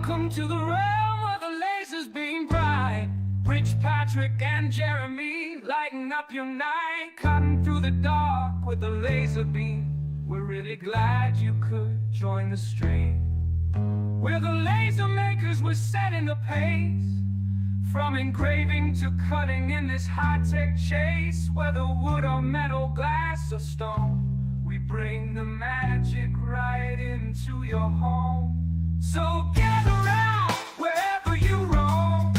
Welcome to the realm where the lasers beam bright. Rich Patrick and Jeremy lighting up your night, cutting through the dark with the laser beam. We're really glad you could join the stream. We're the laser makers, we're setting the pace. From engraving to cutting in this high-tech chase, whether wood or metal, glass or stone, we bring the magic right into your home. So gather round wherever you roam,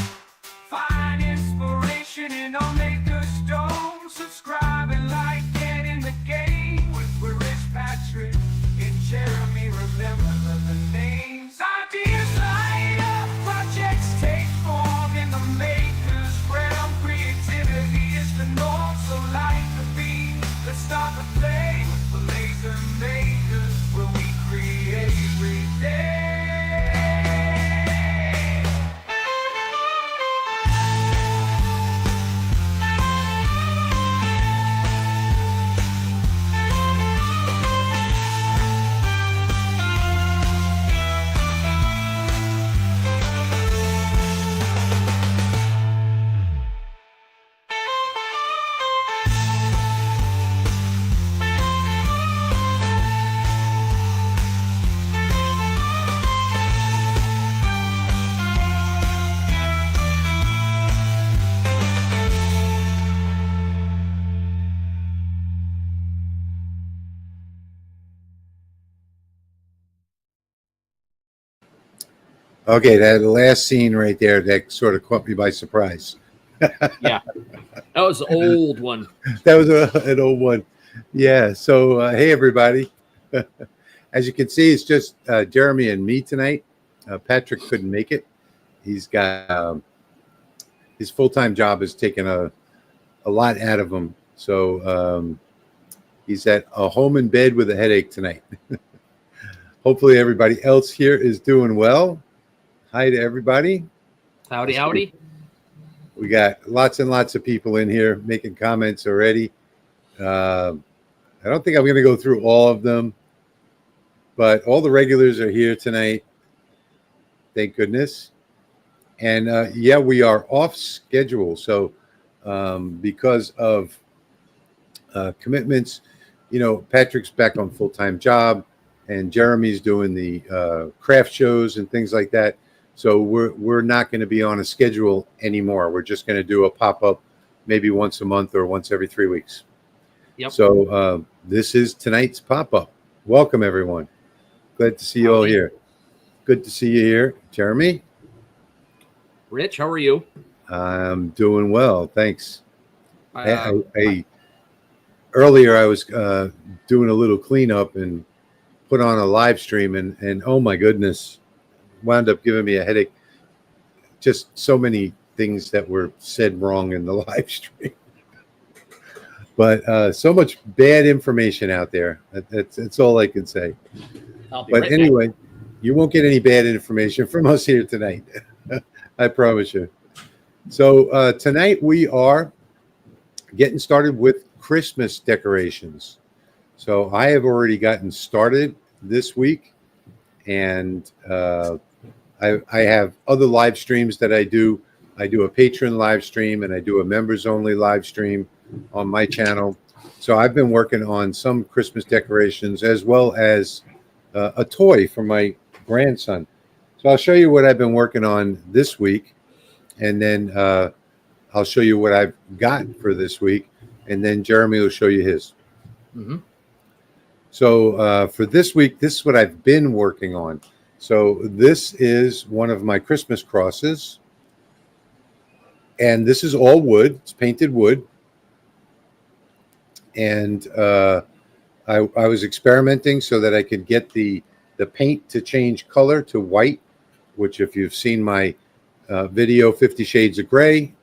find inspiration in our maker's dome. Subscribe and like, get in the game with Rich Patrick and Jeremy. Remember the names. Ideas light up, projects take form in the maker's realm. Creativity is the norm, so light the beam. Let's start the play with the laser makers, where we create every day. Okay, that last scene right there, that sort of caught me by surprise. Yeah, that was an old one. That was an old one. Yeah, so hey, everybody. As you can see, it's just Jeremy and me tonight. Patrick couldn't make it. He's got his full-time job has taken a lot out of him. So he's at a home in bed with a headache tonight. Hopefully everybody else here is doing well. Hi to everybody. Howdy, howdy. We got lots and lots of people in here making comments already. I don't think I'm going to go through all of them, but all the regulars are here tonight. Thank goodness. And yeah, we are off schedule. So because of commitments, you know, Patrick's back on full-time job and Jeremy's doing the craft shows and things like that. So we're not going to be on a schedule anymore. We're just going to do a pop-up maybe once a month or once every 3 weeks. Yep. So this is tonight's pop-up. Welcome, everyone. Glad to see you all here. Good to see you here. Jeremy? Rich, how are you? I'm doing well, thanks. Earlier I was doing a little cleanup and put on a live stream, and oh my goodness, wound up giving me a headache. Just so many things that were said wrong in the live stream. But so much bad information out there. That's all I can say. But right anyway, you won't get any bad information from us here tonight. I promise you. So tonight we are getting started with Christmas decorations. So I have already gotten started this week, and I have other live streams that I do. I do a patron live stream and I do a members only live stream on my channel. So I've been working on some Christmas decorations as well as a toy for my grandson. So I'll show you what I've been working on this week, and then I'll show you what I've got for this week, and then Jeremy will show you his. Mm-hmm. So for this week, this is what I've been working on. So this is one of my Christmas crosses, and this is all wood. It's painted wood. And I was experimenting so that I could get the paint to change color to white, which if you've seen my video, 50 Shades of Gray,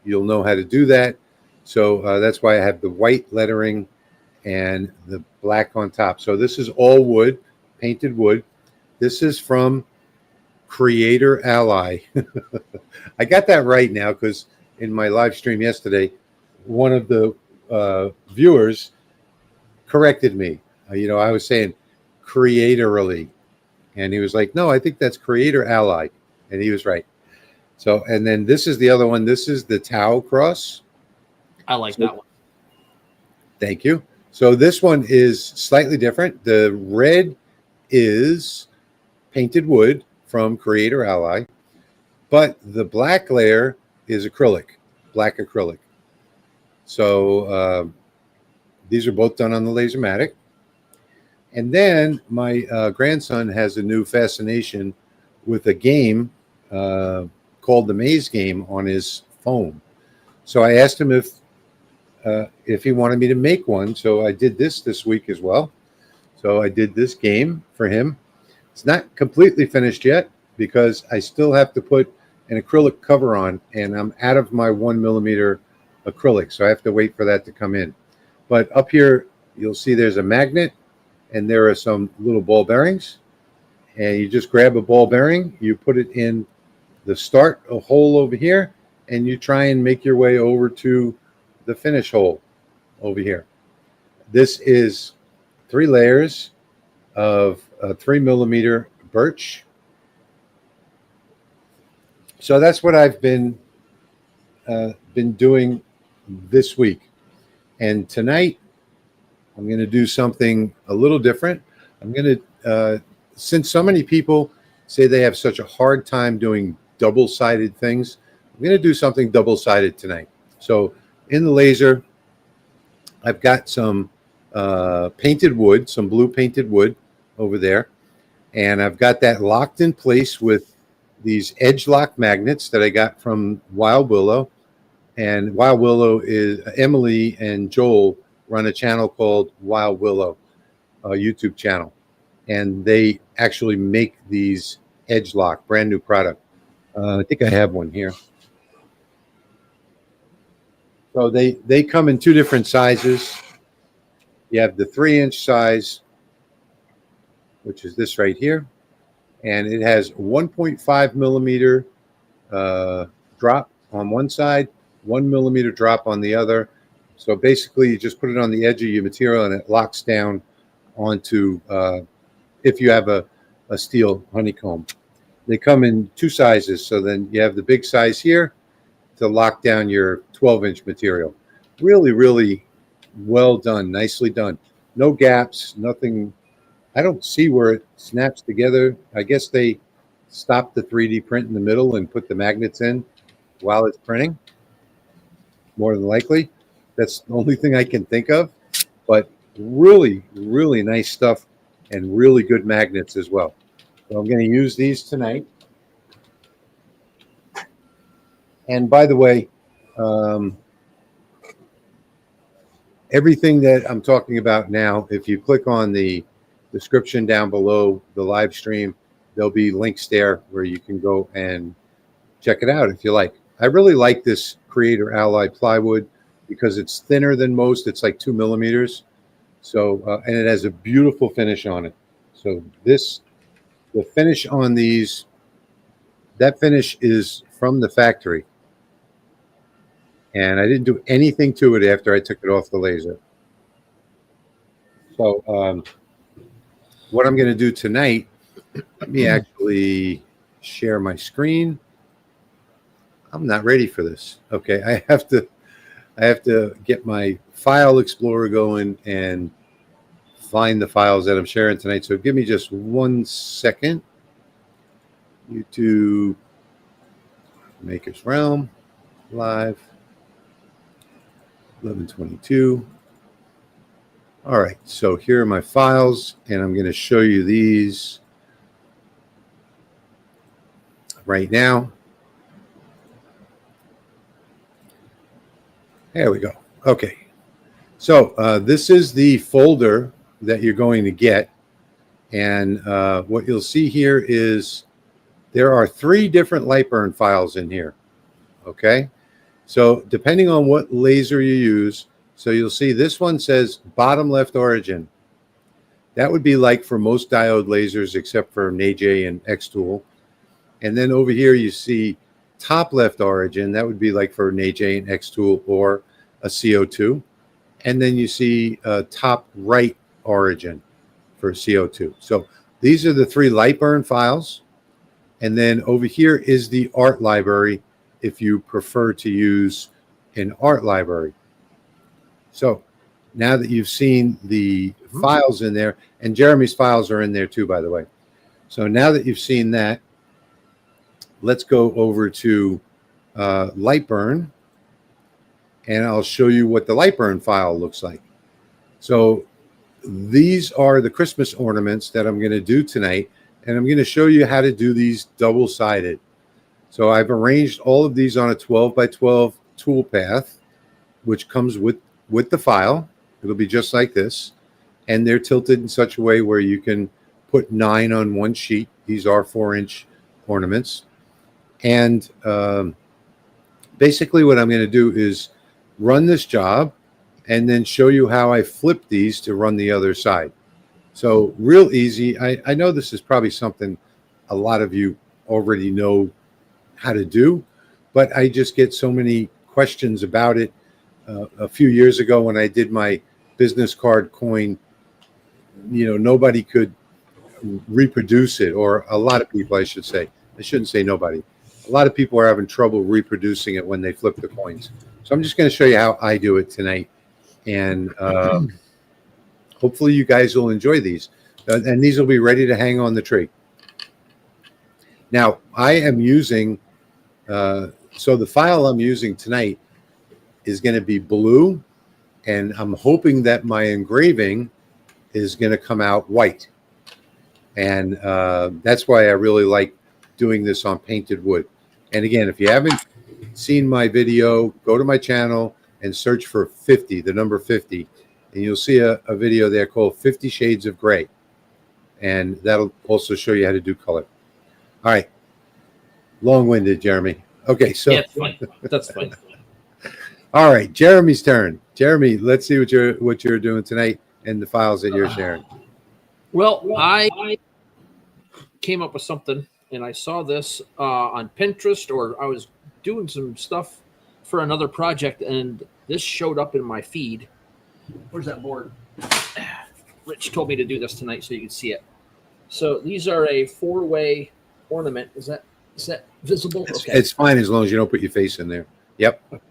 you'll know how to do that. So that's why I have the white lettering and the black on top. So this is all wood, painted wood. This is from Creator Ally. I got that right now because in my live stream yesterday, one of the viewers corrected me. I was saying creatorally, And he was like, no, I think that's Creator Ally. And he was right. So, and then this is the other one. This is the Tau Cross. I like that one. Thank you. So this one is slightly different. The red is painted wood from Creator Ally, but the black layer is acrylic, black acrylic. So these are both done on the Lasermatic. And then my grandson has a new fascination with a game called the Maze Game on his phone. So I asked him if he wanted me to make one. So I did this week as well. So I did this game for him. It's not completely finished yet because I still have to put an acrylic cover on, and I'm out of my 1mm acrylic. So I have to wait for that to come in. But up here, you'll see there's a magnet, and there are some little ball bearings. And you just grab a ball bearing, you put it in the start a hole over here, and you try and make your way over to the finish hole over here. This is 3 layers of 3mm birch. So that's what I've been doing this week. And tonight I'm going to do something a little different. I'm going to, since so many people say they have such a hard time doing double-sided things, I'm going to do something double-sided tonight. So in the laser, I've got some painted wood, some blue painted wood over there. And I've got that locked in place with these edge lock magnets that I got from Wild Willow. And Wild Willow is Emily and Joel run a channel called Wild Willow, a YouTube channel. And they actually make these edge lock, brand new product. I think I have one here. So they come in 2 different sizes. You have the 3-inch size, which is this right here. And it has 1.5mm drop on one side, 1mm drop on the other. So basically, you just put it on the edge of your material, and it locks down onto, if you have a steel honeycomb. They come in 2 sizes. So then you have the big size here to lock down your 12-inch material. Really, really well done. Nicely done. No gaps, nothing. I don't see where it snaps together. I guess they stopped the 3D print in the middle and put the magnets in while it's printing. More than likely. That's the only thing I can think of. But really, really nice stuff and really good magnets as well. So I'm going to use these tonight. And by the way, everything that I'm talking about now, if you click on the description down below the live stream, there'll be links there where you can go and check it out if you like. I really like this Creator Ally plywood because it's thinner than most. It's like 2mm. So, and it has a beautiful finish on it. So the finish on these, that finish is from the factory. And I didn't do anything to it after I took it off the laser. So what I'm going to do tonight, let me actually share my screen. I'm not ready for this. Okay, I have to get my file explorer going and find the files that I'm sharing tonight. So give me just 1 second. YouTube Maker's Realm live 11:22. All right, so here are my files, and I'm going to show you these right now. There we go. Okay, so this is the folder that you're going to get, and what you'll see here is there are 3 different Lightburn files in here. Okay, so depending on what laser you use, so you'll see this one says bottom left origin. That would be like for most diode lasers except for NAJ and X-Tool. And then over here you see top left origin. That would be like for NAJ and X-Tool or a CO2. And then you see top right origin for CO2. So these are the 3 Lightburn files. And then over here is the art library if you prefer to use an art library. So now that you've seen the files in there, and Jeremy's files are in there too, by the way. So now that you've seen that, let's go over to Lightburn, and I'll show you what the Lightburn file looks like. So these are the Christmas ornaments that I'm going to do tonight, and I'm going to show you how to do these double-sided. So I've arranged all of these on a 12 by 12 toolpath, which comes with the file. It'll be just like this, and they're tilted in such a way where you can put 9 on one sheet. These are 4-inch ornaments. And basically what I'm going to do is run this job and then show you how I flip these to run the other side. So real easy. I know this is probably something a lot of you already know how to do, but I just get so many questions about it. A few years ago when I did my business card coin, nobody could reproduce it, or a lot of people, I should say. I shouldn't say nobody. A lot of people are having trouble reproducing it when they flip the coins. So I'm just going to show you how I do it tonight. And hopefully you guys will enjoy these. And these will be ready to hang on the tree. Now, I am using, so the file I'm using tonight is going to be blue. And I'm hoping that my engraving is going to come out white. And that's why I really like doing this on painted wood. And again, if you haven't seen my video, go to my channel and search for 50, the number 50, and you'll see a video there called 50 Shades of Gray. And that'll also show you how to do color. All right. Long-winded, Jeremy. Okay, so yeah, that's fine. All right, Jeremy's turn. Jeremy, let's see what you're doing tonight and the files that you're sharing. Well, I came up with something, and I saw this on Pinterest, or I was doing some stuff for another project, and this showed up in my feed. Where's that board? Rich told me to do this tonight so you can see it. So these are a 4-way ornament. Is that visible? It's fine as long as you don't put your face in there. Yep. Okay.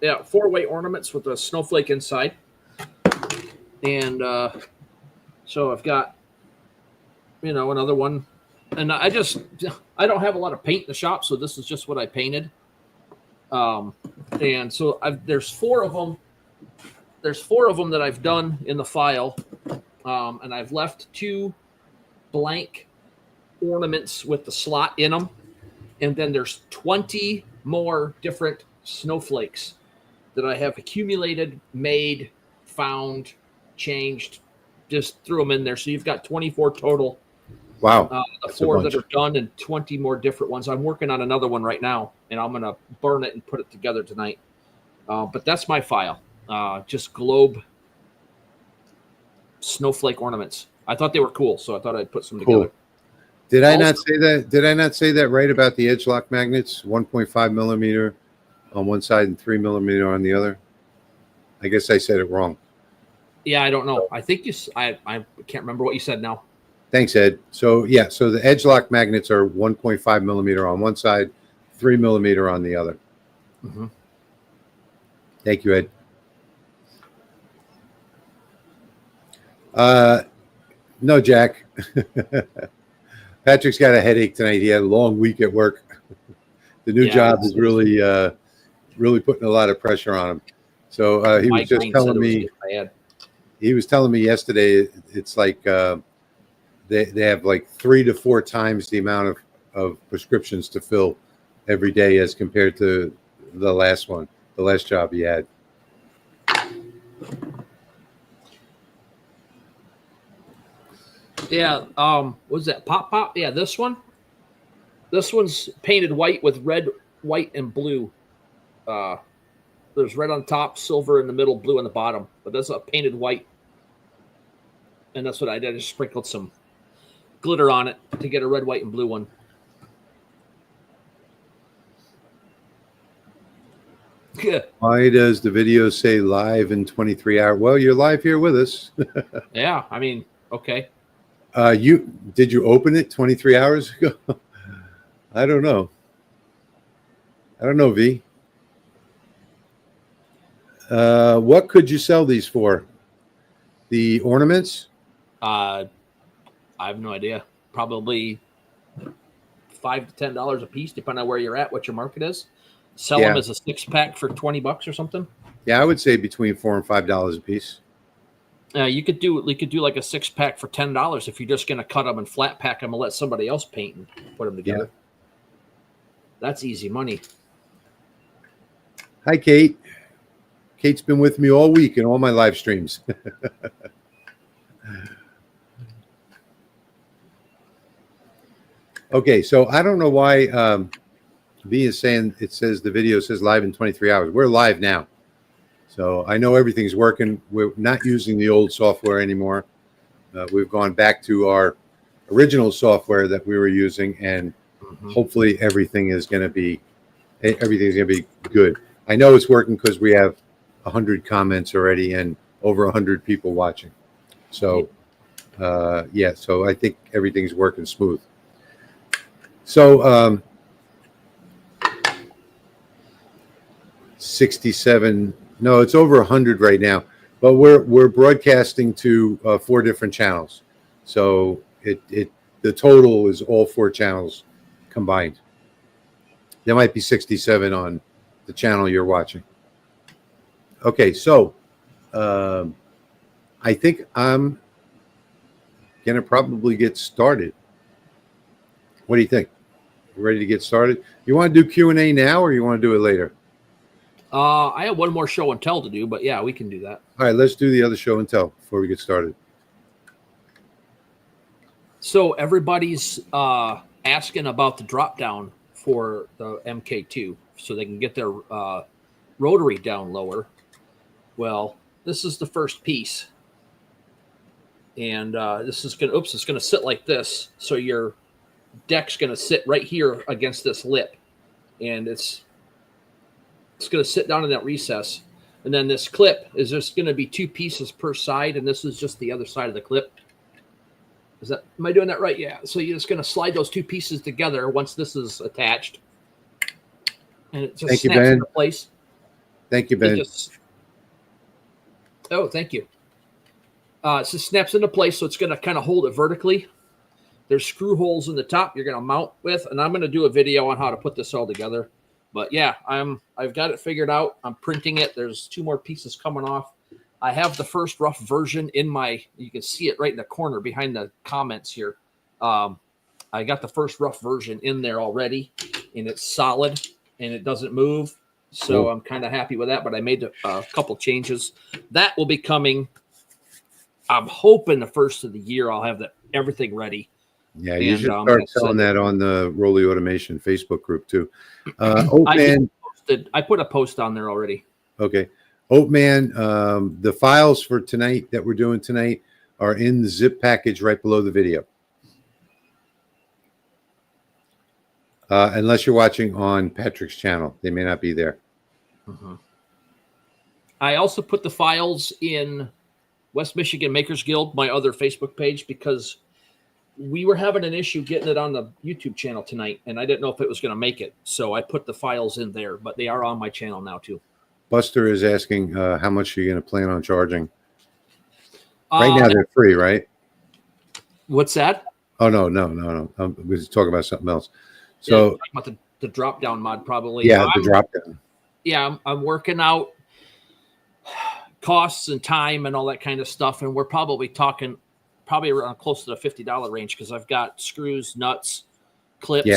Yeah, 4-way ornaments with a snowflake inside. And so I've got, another one. And I don't have a lot of paint in the shop, so this is just what I painted. And so there's 4 of them. There's 4 of them that I've done in the file. And I've left 2 blank ornaments with the slot in them. And then there's 20 more different snowflakes that I have accumulated, made, found, changed, just threw them in there. So you've got 24 total. Wow. The 4 that are done and 20 more different ones. I'm working on another one right now, and I'm going to burn it and put it together tonight. But that's my file. Just globe snowflake ornaments. I thought they were cool, so I thought I'd put some together. Did I not say that? Did I not say that right about the edge lock magnets? 1.5 millimeter on one side and 3 millimeter on the other. I guess I said it wrong. Yeah, I don't know. I think I can't remember what you said now. Thanks, Ed. So yeah, so the edge lock magnets are 1.5 millimeter on one side, 3 millimeter on the other. Mm-hmm. Thank you, Ed. No, Jack. Patrick's got a headache tonight. He had a long week at work. The new job is really putting a lot of pressure on him. So he was just telling me. He was telling me yesterday it's like they have like 3 to 4 times the amount of prescriptions to fill every day as compared to the last job he had. Yeah, was that Pop? Yeah, this one. This one's painted white with red, white, and blue. There's red on top, silver in the middle, blue on the bottom. But that's a painted white. And that's what I did. I just sprinkled some glitter on it to get a red, white, and blue one. Why does the video say live in 23 hours? Well, you're live here with us. Yeah, I mean, okay. Did you open it 23 hours ago? I don't know. V. What could you sell these for? The ornaments? I have no idea. Probably $5 to $10 a piece, depending on where you're at, what your market is. Sell them as a 6-pack for $20 or something. Yeah, I would say between $4 and $5 a piece. You could do like a 6-pack for $10 if you're just going to cut them and flat pack them and let somebody else paint and put them together. Yeah. That's easy money. Hi, Kate. Kate's been with me all week in all my live streams. Okay, so I don't know why V is saying it says the video says live in 23 hours. We're live now. So I know everything's working. We're not using the old software anymore. We've gone back to our original software that we were using, and hopefully everything is going to be good. I know it's working because we have 100 comments already and over 100 people watching. So yeah, so I think everything's working smooth. So 67. No, it's over 100 right now, but we're broadcasting to 4 different channels. So the total is all 4 channels combined. There might be 67 on the channel you're watching. Okay, so I think I'm gonna probably get started. What do you think? You ready to get started? You want to do Q&A now, or you want to do it later? I have one more show and tell to do, but yeah, we can do that. All right, let's do the other show and tell before we get started. So everybody's asking about the drop down for the MK2 so they can get their rotary down lower. Well, this is the first piece. And this is it's going to sit like this. So your deck's going to sit right here against this lip. And it's going to sit down in that recess. And then this clip is just going to be 2 pieces per side. And this is just the other side of the clip. Am I doing that right? Yeah. So you're just going to slide those 2 pieces together once this is attached. And it just snaps into place. Thank you, Ben. Thank you. It just snaps into place. So it's going to kind of hold it vertically. There's screw holes in the top you're going to mount with. And I'm going to do a video on how to put this all together. But yeah, I've got it figured out. I'm printing it. There's 2 more pieces coming off. I have the first rough version in you can see it right in the corner behind the comments here. I got the first rough version in there already, and it's solid and it doesn't move. So cool. I'm kind of happy with that, but I made a couple changes. That will be coming. I'm hoping the first of the year I'll have everything ready. Yeah, you should start selling that on the Rolly Automation Facebook group too. Oatman, I put a post on there already. Okay. Oatman, the files for tonight that we're doing tonight are in the zip package right below the video. Unless you're watching on Patrick's channel, they may not be there. I also put the files in West Michigan Makers Guild, my other Facebook page, because we were having an issue getting it on the YouTube channel tonight, and I didn't know if it was going to make it. So I put the files in there, but they are on my channel now too. Buster is asking how much are you going to plan on charging? Right now they're free, right? What's that? Oh, no. We're talking about something else. So yeah, about the drop down mod, probably. Yeah, the drop down. Yeah, I'm working out costs and time and all that kind of stuff, and we're probably talking around close to the $50 range because I've got screws, nuts, clips,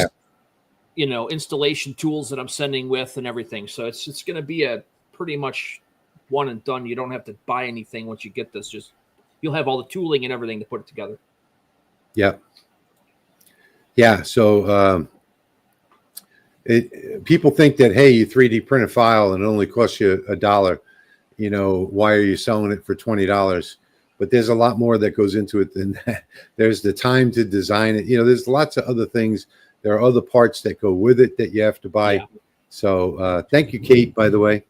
installation tools that I'm sending with and everything. So it's going to be a pretty much one and done. You don't have to buy anything once you get this. Just you'll have all the tooling and everything to put it together. Yeah. Yeah. So people think that, hey, you 3D print a file and it only costs you $1. Why are you selling it for $20? But there's a lot more that goes into it than that. There's the time to design it. There's lots of other things. There are other parts that go with it that you have to buy. Yeah. So thank you, Kate, by the way.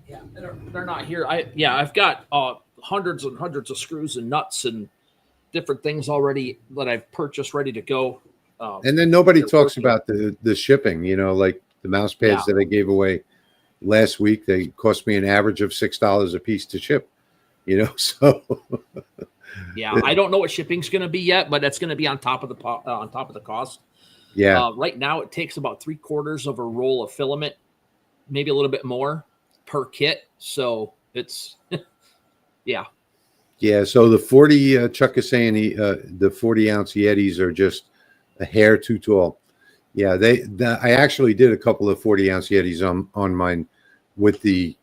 Yeah, they're not here. I've got hundreds and hundreds of screws and nuts and different things already that I've purchased ready to go. And then nobody talks about the shipping, like the mouse pads that I gave away last week. They cost me an average of $6 a piece to ship, so. Yeah, I don't know what shipping's going to be yet, but that's going to be on top of the cost. Yeah. Right now, it takes about 3/4 of a roll of filament, maybe a little bit more per kit. So it's, yeah. Yeah. So the 40, Chuck is saying the 40-ounce Yetis are just a hair too tall. Yeah. I actually did a couple of 40-ounce Yetis on mine with the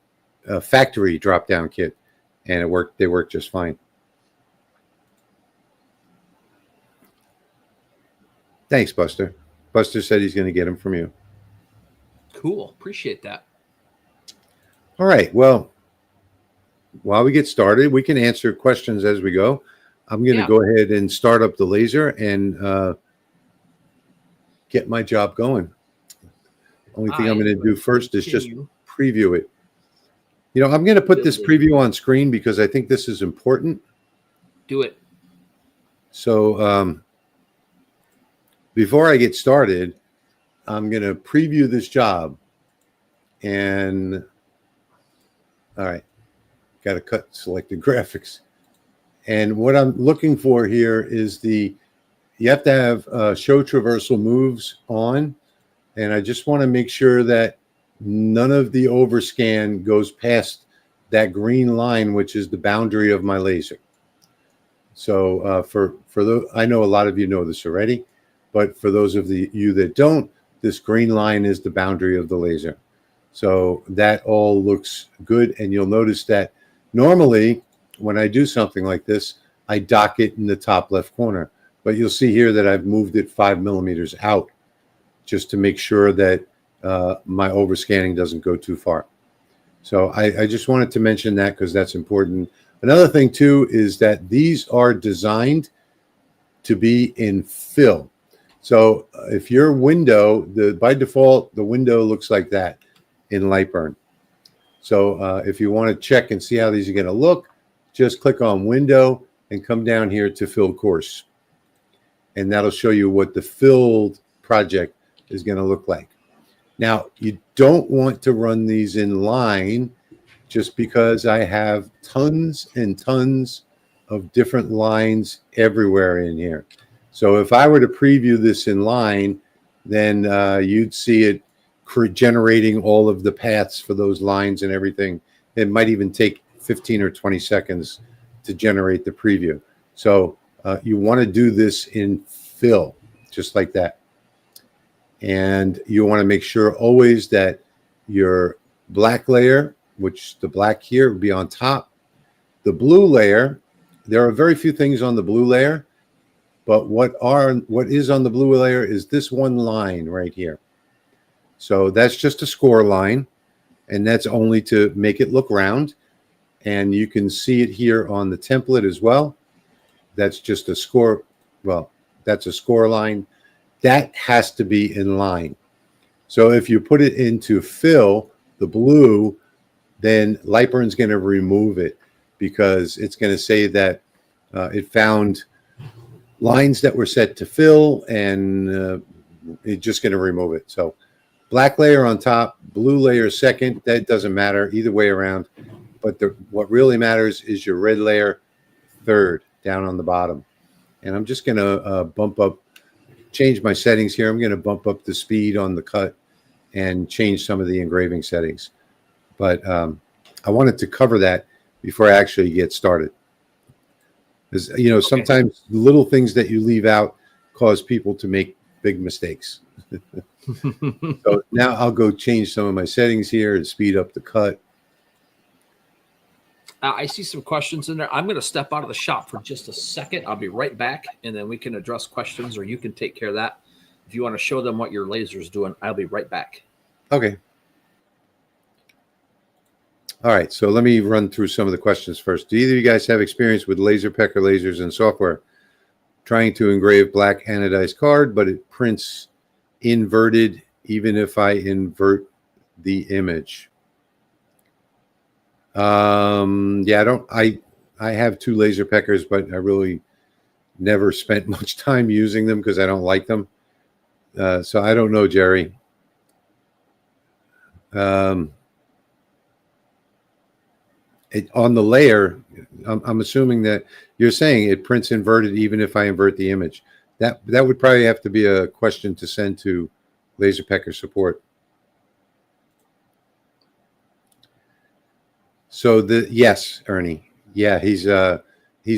factory drop-down kit, and it worked. They worked just fine. Thanks, Buster. Buster said he's going to get them from you. Cool. Appreciate that. All right. Well, while we get started, we can answer questions as we go. I'm going to go ahead and start up the laser and get my job going. Only thing I'm going to do first is just preview it. I'm going to put this preview on screen because I think this is important. Do it. So, before I get started, I'm going to preview this job. And, all right, got to cut selected graphics. And what I'm looking for here is you have to have show traversal moves on. And I just want to make sure that none of the overscan goes past that green line, which is the boundary of my laser. So I know a lot of you know this already. But for those of you that don't, this green line is the boundary of the laser. So that all looks good. And you'll notice that normally when I do something like this, I dock it in the top left corner. But you'll see here that I've moved it 5 millimeters out just to make sure that my overscanning doesn't go too far. So I just wanted to mention that because that's important. Another thing, too, is that these are designed to be in fill. So if your window, by default, the window looks like that in Lightburn. So if you want to check and see how these are going to look, just click on window and come down here to fill course. And that'll show you what the filled project is going to look like. Now, you don't want to run these in line just because I have tons and tons of different lines everywhere in here. So if I were to preview this in line, then you'd see it generating all of the paths for those lines and everything. It might even take 15 or 20 seconds to generate the preview. So you want to do this in fill, just like that. And you want to make sure always that your black layer, which the black here would be on top, the blue layer, there are very few things on the blue layer. But what is on the blue layer is this one line right here. So that's just a score line, and that's only to make it look round. And you can see it here on the template as well. That's just a score. Well, that's a score line. That has to be in line. So if you put it into fill, the blue, then Lightburn's going to remove it because it's going to say that it found lines that were set to fill, and it's just going to remove it. So black layer on top, blue layer second. That doesn't matter either way around. But what really matters is your red layer third down on the bottom. And I'm just going to change my settings here. I'm going to bump up the speed on the cut and change some of the engraving settings. But I wanted to cover that before I actually get started. Because, sometimes little things that you leave out cause people to make big mistakes. So now I'll go change some of my settings here and speed up the cut. I see some questions in there. I'm going to step out of the shop for just a second. I'll be right back, and then we can address questions, or you can take care of that. If you want to show them what your laser is doing, I'll be right back. Okay. All right, so let me run through some of the questions first. Do either of you guys have experience with laser pecker lasers and software? Trying to engrave black anodized card, but it prints inverted even if I invert the image. Yeah, I have two laser peckers, but I really never spent much time using them because I don't like them. So I don't know, Jerry. On the layer, I'm assuming that you're saying it prints inverted even if I invert the image. That would probably have to be a question to send to Laser Pecker support. So yes, Ernie. Yeah, he's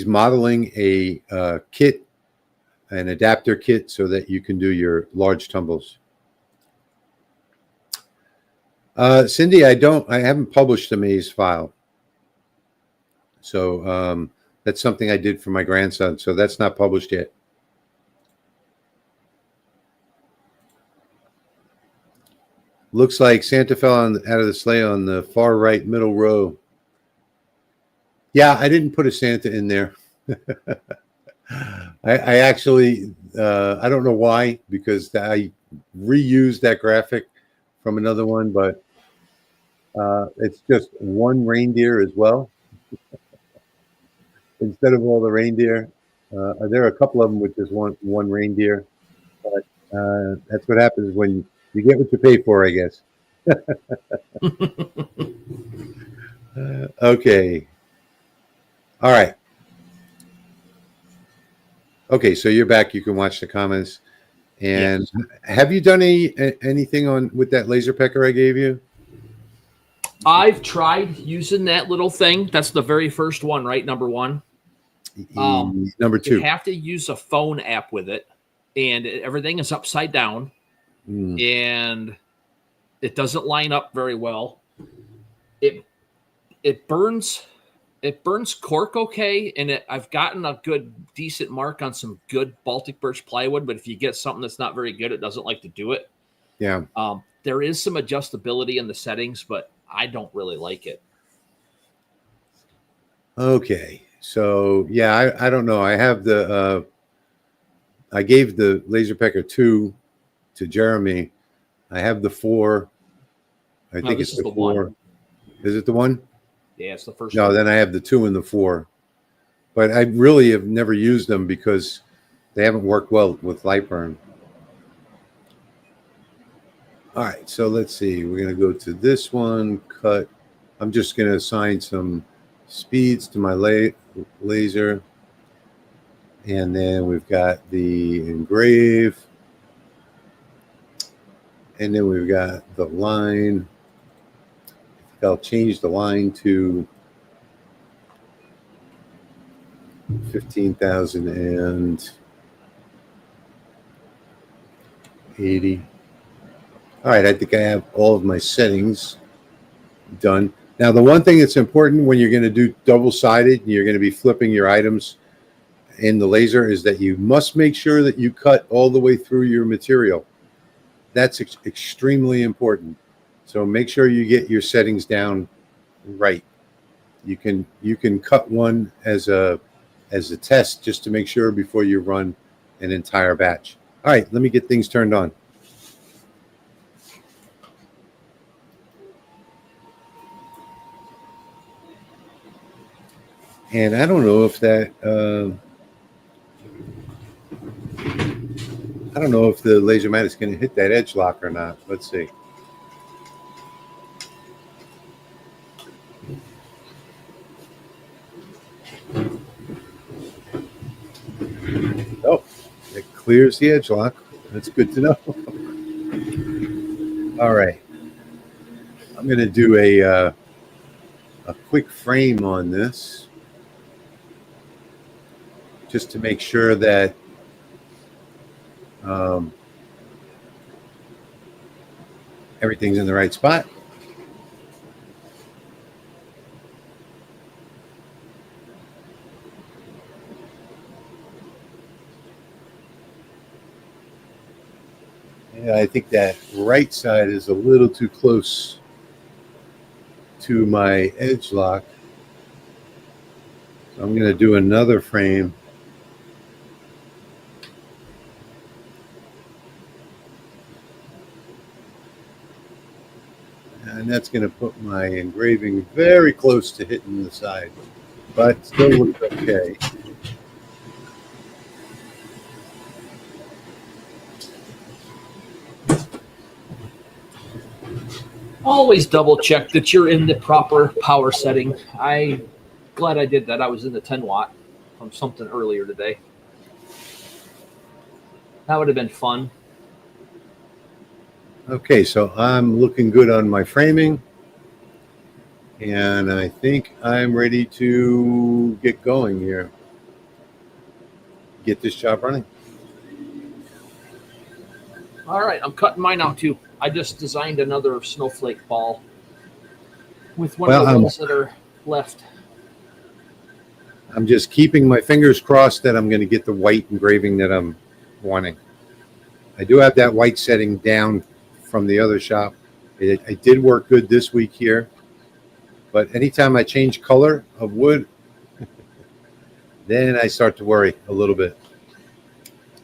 modeling a kit, an adapter kit, so that you can do your large tumbles. Cindy, I haven't published the maze file. So that's something I did for my grandson. So that's not published yet. Looks like Santa fell out of the sleigh on the far right middle row. Yeah, I didn't put a Santa in there. I actually, I don't know why, because I reused that graphic from another one, but it's just one reindeer as well. Instead of all the reindeer, there are a couple of them with just one reindeer. But that's what happens when you get what you pay for, I guess. Okay. All right. Okay, so you're back. You can watch the comments. And yes. Have you done anything with that laser pecker I gave you? I've tried using that little thing. That's the very first one, right? Number one. Number two. You have to use a phone app with it, and everything is upside down, and it doesn't line up very well. It burns cork okay, and I've gotten a decent mark on some good Baltic birch plywood, but if you get something that's not very good, it doesn't like to do it. Yeah. There is some adjustability in the settings, but I don't really like it. Okay. So yeah, I don't know. I have I gave the Laser Pecker 2 to Jeremy. I have the 4. I think it's the 4. One. Is it the 1? Yeah, it's the first. No, one. Then I have the 2 and the 4. But I really have never used them because they haven't worked well with light burn. All right, so let's see. We're going to go to this one, cut. I'm just going to assign some speeds to my laser. And then we've got the engrave. And then we've got the line. I'll change the line to 15,080. All right, I think I have all of my settings done. Now, the one thing that's important when you're going to do double-sided and you're going to be flipping your items in the laser is that you must make sure that you cut all the way through your material. That's extremely important. So make sure you get your settings down right. You can cut one as a test just to make sure before you run an entire batch. All right, let me get things turned on. And I don't know if that I don't know if the laser mat is going to hit that edge lock or not. Let's see. Oh, it clears the edge lock. That's good to know. All right. I'm going to do a quick frame on this just to make sure that everything's in the right spot. Yeah, I think that right side is a little too close to my edge lock. So I'm going to do another frame. And that's going to put my engraving very close to hitting the side. but still looks okay. Always double check that you're in the proper power setting. I glad I did that. I was in the 10 watt from something earlier today. That would have been fun. Okay, so I'm looking good on my framing, and I think I'm ready to get going here. Get this job running. All right, I'm cutting mine out too. I just designed another snowflake ball with one of the ones that are left. I'm just keeping my fingers crossed that I'm going to get the white engraving that I'm wanting. I do have that white setting down from the other shop. It did work good this week here, but anytime I change color of wood, then I start to worry a little bit.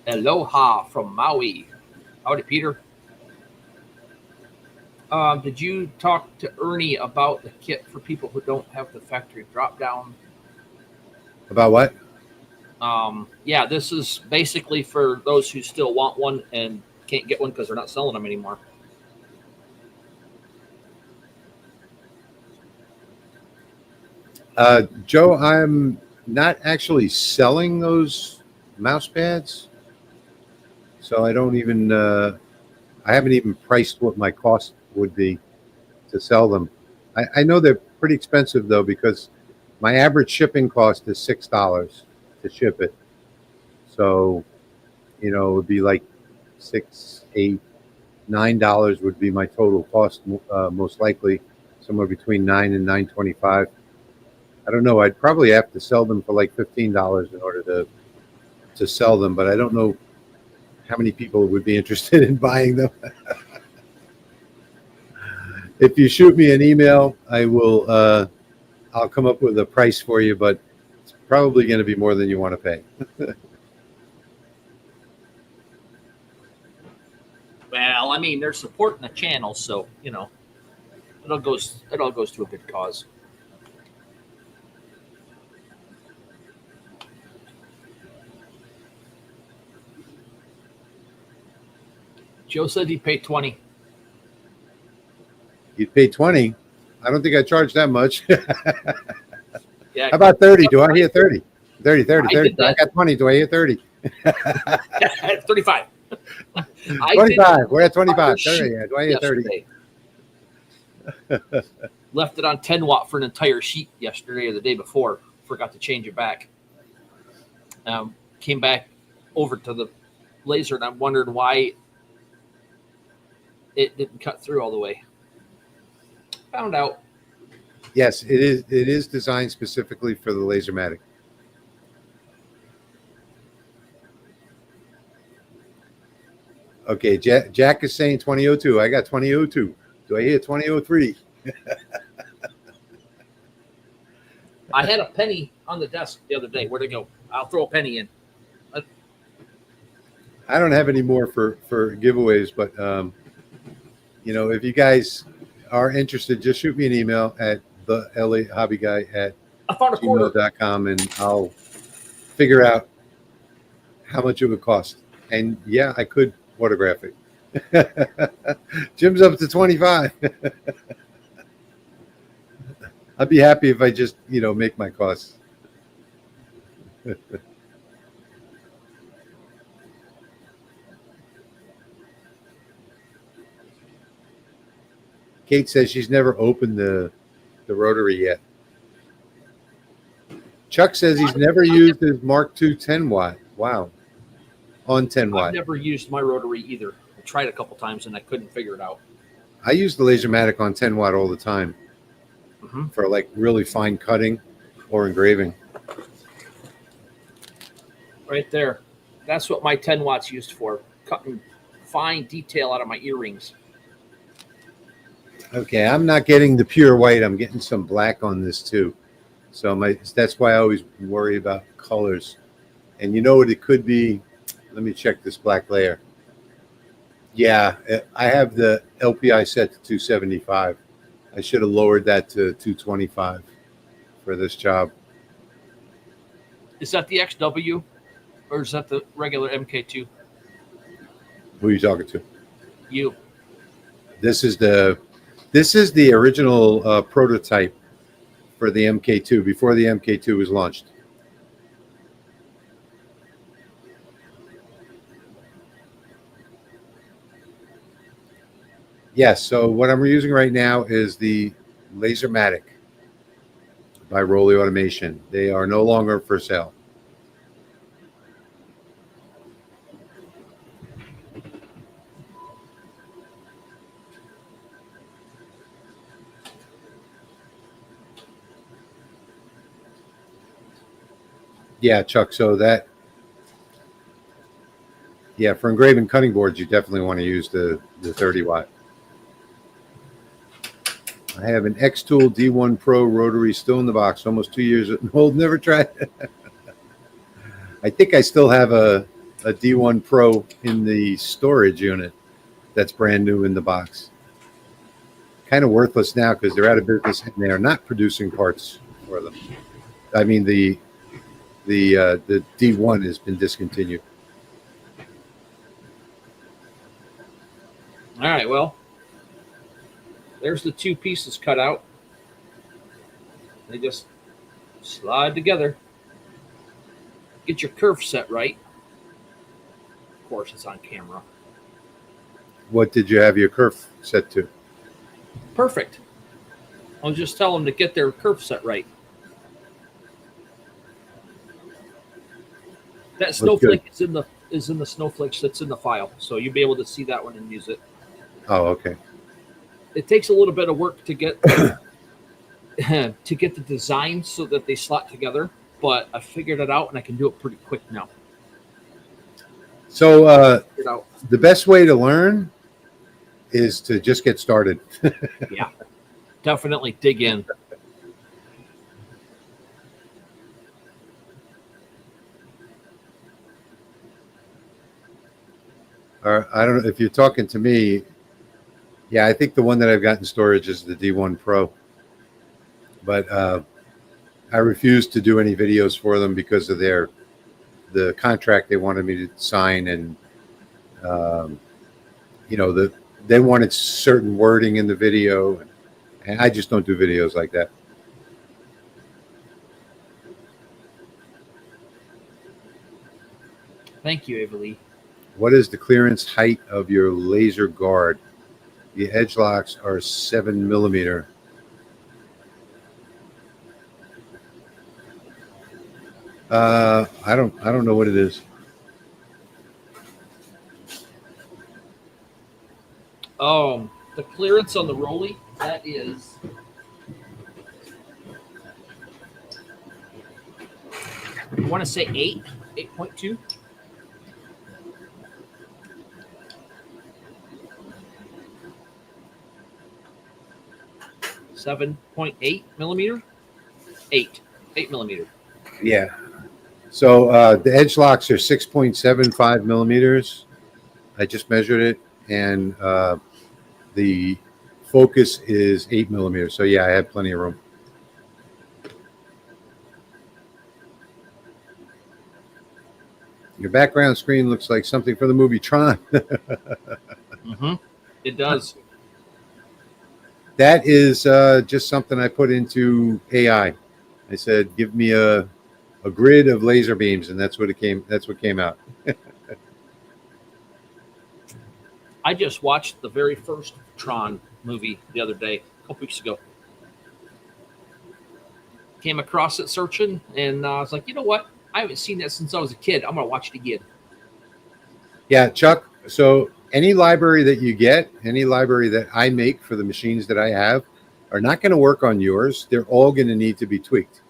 Aloha from Maui. Howdy, Peter. Did you talk to Ernie about the kit for people who don't have the factory drop down? About what? Yeah, this is basically for those who still want one and can't get one because they're not selling them anymore. Joe, I'm not actually selling those mouse pads, so I don't even I haven't even priced what my cost would be to sell them. I know they're pretty expensive though, because my average shipping cost is $6 to ship it. So, you know, it would be like $6, $8, $9 would be my total cost, most likely somewhere between $9 and $9.25. I don't know. I'd probably have to sell them for like $15 in order to sell them, but I don't know how many people would be interested in buying them. If you shoot me an email, I will. I'll come up with a price for you, but it's probably going to be more than you want to pay. Well, I mean, they're supporting the channel, so you know, it all goes to a good cause. Joe said he'd pay 20. You'd pay 20. I don't think I charge that much. Yeah. How about 30? Do I hear 30? 30. I got 20. Do I hear 30? 35. 25. We're at 25. 30. Do I hear 30? Left it on 10 watt for an entire sheet yesterday or the day before. Forgot to change it back. Came back over to the laser, and I wondered why it didn't cut through all the way. Found out. Yes, it is. It is designed specifically for the Lasermatic. Okay, Jack is saying 2002. I got 2002. Do I hear 2003? I had a penny on the desk the other day. Where'd it go? I'll throw a penny in. I don't have any more for giveaways, but you know, if you guys are interested, just shoot me an email at the LA Hobby Guy at gmail.com, and I'll figure out how much it would cost. And yeah, I could autograph it. Jim's up to 25. I'd be happy if I just, you know, make my costs. Kate says she's never opened the rotary yet. Chuck says he's never used his Mark II 10 watt. Wow. On 10 watt. I've never used my rotary either. I tried a couple times and I couldn't figure it out. I use the Lasermatic on 10 watt all the time for like really fine cutting or engraving. Right there. That's what my 10 watts used for. Cutting fine detail out of my earrings. Okay, I'm not getting the pure white. I'm getting some black on this too. So that's why I always worry about colors. And you know what it could be? Let me check this black layer. Yeah, I have the LPI set to 275. I should have lowered that to 225 for this job. Is that the XW, or is that the regular MK2? Who are you talking to? You. This is the original prototype for the MK2 before the MK2 was launched. Yes. So what I'm using right now is the Lasermatic by Rolly Automation. They are no longer for sale. Yeah, Chuck. So that, yeah, for engraving cutting boards, you definitely want to use the 30 watt. I have an X-Tool D1 Pro rotary still in the box, almost 2 years old. Never tried. I think I still have a D1 Pro in the storage unit that's brand new in the box. Kind of worthless now because they're out of business and they are not producing parts for them. I mean, the D1 has been discontinued. All right, well, there's the two pieces cut out. They just slide together. Get your curve set right. Of course, it's on camera. What did you have your curve set to? Perfect. I'll just tell them to get their curve set right. That snowflake is in the snowflakes that's in the file, so you'll be able to see that one and use it. Oh, okay. It takes a little bit of work to get to get the design so that they slot together, but I figured it out and I can do it pretty quick now. So the best way to learn is to just get started. Yeah, definitely dig in. I don't know if you're talking to me. Yeah, I think the one that I've got in storage is the D1 Pro. But I refused to do any videos for them because of the contract they wanted me to sign, and they wanted certain wording in the video, and I just don't do videos like that. Thank you, Avery. What is the clearance height of your laser guard? The edge locks are 7 millimeter. I don't know what it is. The clearance on the Rolly, that is I want to say 8.2. $7.8 millimeter. 8 millimeter. Yeah. So the edge locks are 6.75 millimeters. I just measured it, and the focus is 8 millimeters. So yeah, I have plenty of room. Your background screen looks like something from the movie Tron. Mm-hmm. It does. That is just something I put into AI. I said, "Give me a grid of laser beams," and that's what came out. I just watched the very first Tron movie the other day, a couple weeks ago. Came across it searching, and I was like, you know what? I haven't seen that since I was a kid. I'm going to watch it again. Yeah, Chuck. So any library that you get, any library that I make for the machines that I have, are not going to work on yours. They're all going to need to be tweaked.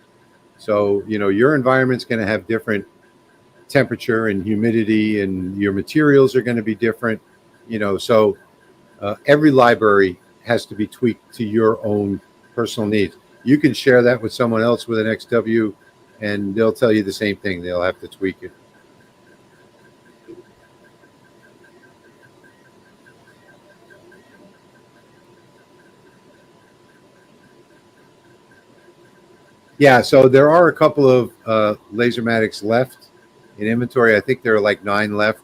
So, your environment's going to have different temperature and humidity, and your materials are going to be different. So every library has to be tweaked to your own personal needs. You can share that with someone else with an XW, and they'll tell you the same thing. They'll have to tweak it. Yeah, so there are a couple of Lasermatics left in inventory. I think there are like 9 left,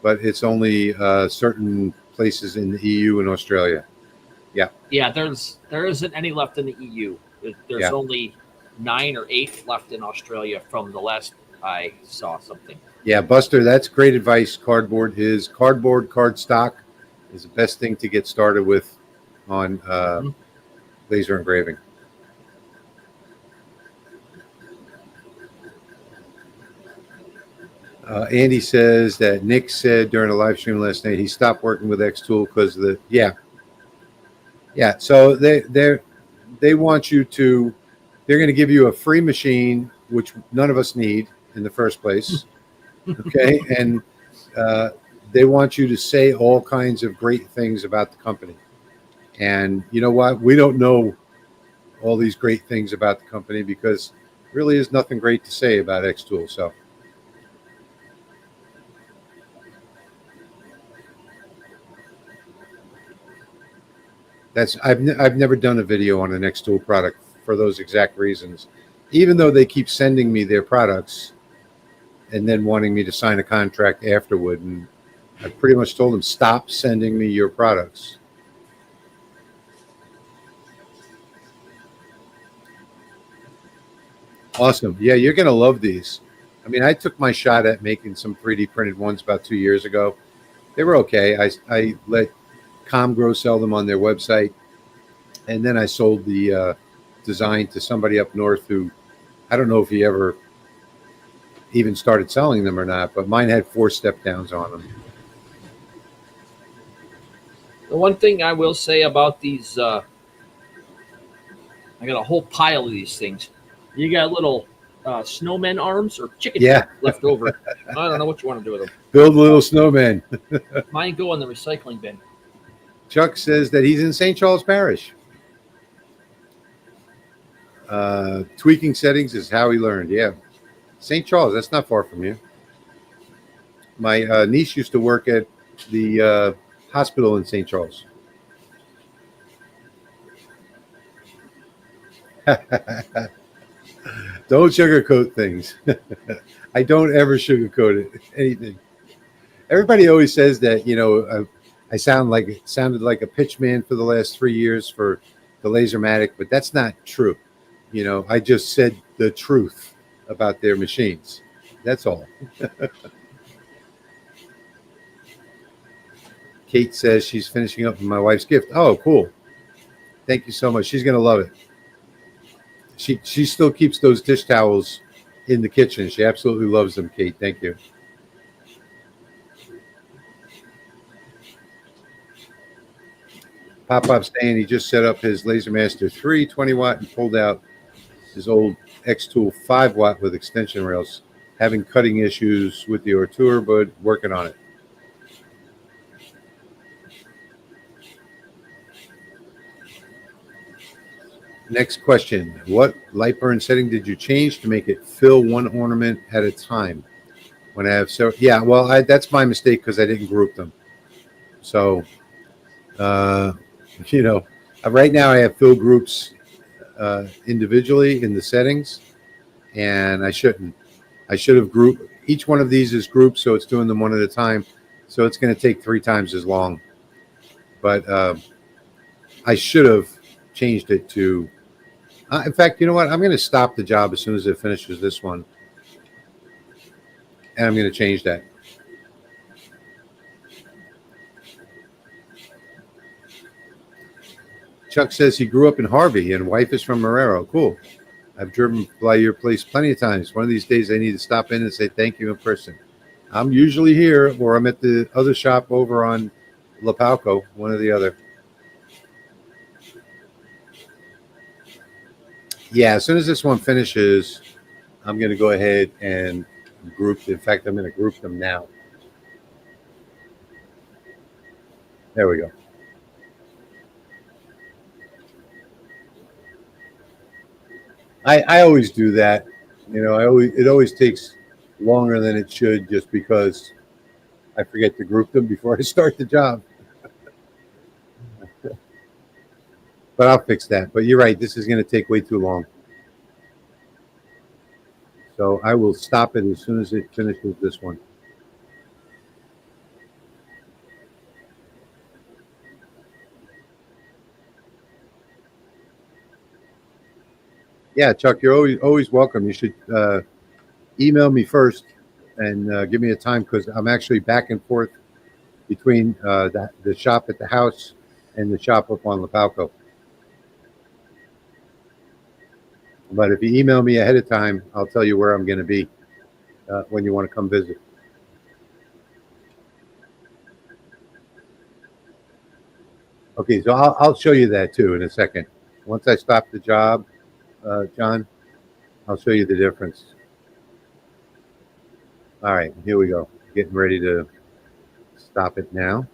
but it's only certain places in the EU and Australia. Yeah, Yeah, there isn't any left in the EU. There's yeah. only 9 or 8 left in Australia from the last I saw something. Yeah, Buster, that's great advice. Cardboard cardstock is the best thing to get started with on Mhm. laser engraving. Andy says that Nick said during a live stream last night he stopped working with X Tool because of the yeah. So they want you to. They're going to give you a free machine, which none of us need in the first place. Okay, and uh, they want you to say all kinds of great things about the company. And you know what? We don't know all these great things about the company because really is nothing great to say about X Tool. So. I've never done a video on an X Tool product for those exact reasons. Even though they keep sending me their products and then wanting me to sign a contract afterward, and I pretty much told them stop sending me your products. Awesome. Yeah, you're going to love these. I mean, I took my shot at making some 3D printed ones about 2 years ago. They were okay. I let ComGrow sell them on their website, and then I sold the design to somebody up north who I don't know if he ever even started selling them or not, but mine had 4 step downs on them. The one thing I will say about these, I got a whole pile of these things. You got little snowman arms or chicken Yeah. left over. I don't know what you want to do with them. Build little snowmen. Mine go in the recycling bin. Chuck says that he's in St. Charles Parish. Tweaking settings is how he learned. Yeah. St. Charles, that's not far from you. My niece used to work at the hospital in St. Charles. Don't sugarcoat things. I don't ever sugarcoat it. Anything. Everybody always says that, I sounded like a pitch man for the last 3 years for the Lasermatic, but that's not true. I just said the truth about their machines. That's all. Kate says she's finishing up my wife's gift. Oh, cool. Thank you so much. She's going to love it. She still keeps those dish towels in the kitchen. She absolutely loves them, Kate. Thank you. Pop-Up saying he just set up his LaserMaster 3 20-watt and pulled out his old X-Tool 5-watt with extension rails. Having cutting issues with the Artur, but working on it. Next question. What light burn setting did you change to make it fill one ornament at a time? When I have that's my mistake because I didn't group them. So, right now I have fill groups individually in the settings, and I shouldn't. I should have grouped. Each one of these is grouped, so it's doing them one at a time. So it's going to take 3 times as long. But I should have changed it to. In fact, you know what? I'm going to stop the job as soon as it finishes this one, and I'm going to change that. Chuck says he grew up in Harvey and wife is from Marrero. Cool. I've driven by your place plenty of times. One of these days I need to stop in and say thank you in person. I'm usually here or I'm at the other shop over on La Palco, one or the other. Yeah, as soon as this one finishes, I'm going to go ahead and group. In fact, I'm going to group them now. There we go. I always do that. It always takes longer than it should just because I forget to group them before I start the job. But I'll fix that. But you're right. This is going to take way too long. So I will stop it as soon as it finishes this one. Yeah, Chuck, you're always welcome. You should email me first and give me a time because I'm actually back and forth between the shop at the house and the shop up on Lapalco. But if you email me ahead of time, I'll tell you where I'm going to be when you want to come visit. Okay, so I'll show you that too in a second. Once I stop the job, John, I'll show you the difference. All right, here we go. Getting ready to stop it now.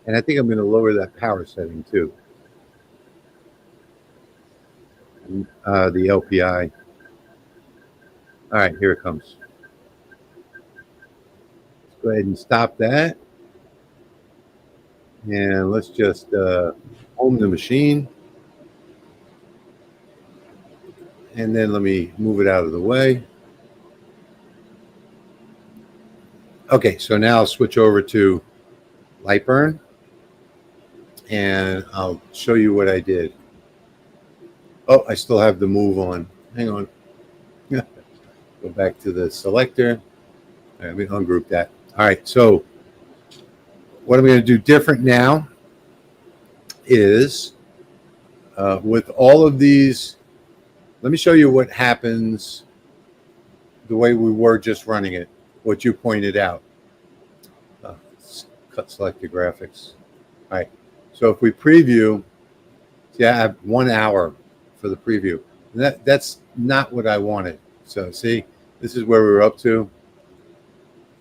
And I think I'm going to lower that power setting too. The LPI. All right, here it comes. Let's go ahead and stop that. And let's just home the machine. And then let me move it out of the way. Okay, so now I'll switch over to Lightburn. And I'll show you what I did. Oh, I still have the move on. Hang on. Go back to the selector. All right, let me ungroup that. All right, so what I'm going to do different now is with all of these, let me show you what happens the way we were just running it, what you pointed out. Let's cut selected graphics. All right, so if we preview, see, I have 1 hour for the preview. And that's not what I wanted. So see, this is where we were up to.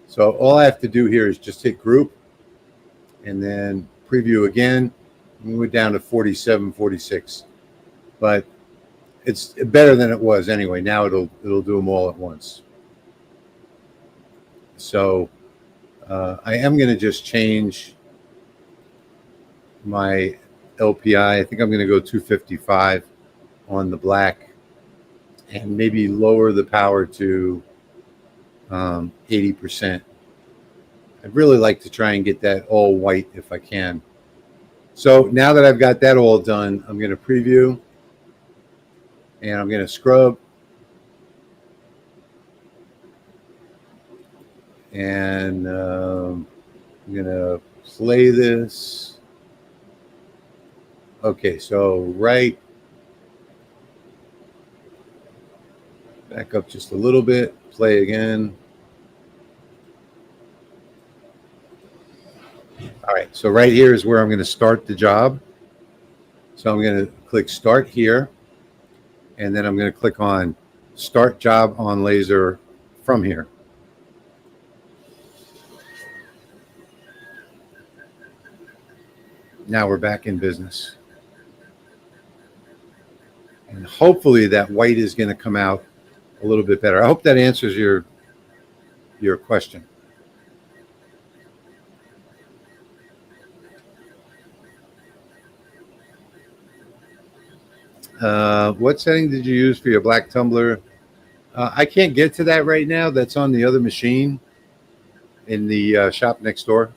So all I have to do here is just hit group and then preview again. We went down to 47, 46, but it's better than it was anyway. Now it'll do them all at once. So I am going to just change my LPI. I think I'm going to go 255 on the black and maybe lower the power to 80%. I'd really like to try and get that all white if I can. So now that I've got that all done, I'm going to preview and I'm going to scrub. And I'm going to play this. Okay, so right. Back up just a little bit. Play again. All right, so right here is where I'm going to start the job. So I'm going to click Start here, and then I'm going to click on Start Job on Laser from here. Now we're back in business. And hopefully that white is going to come out a little bit better. I hope that answers your question. What setting did you use for your black tumbler? I can't get to that right now. That's on the other machine in the shop next door.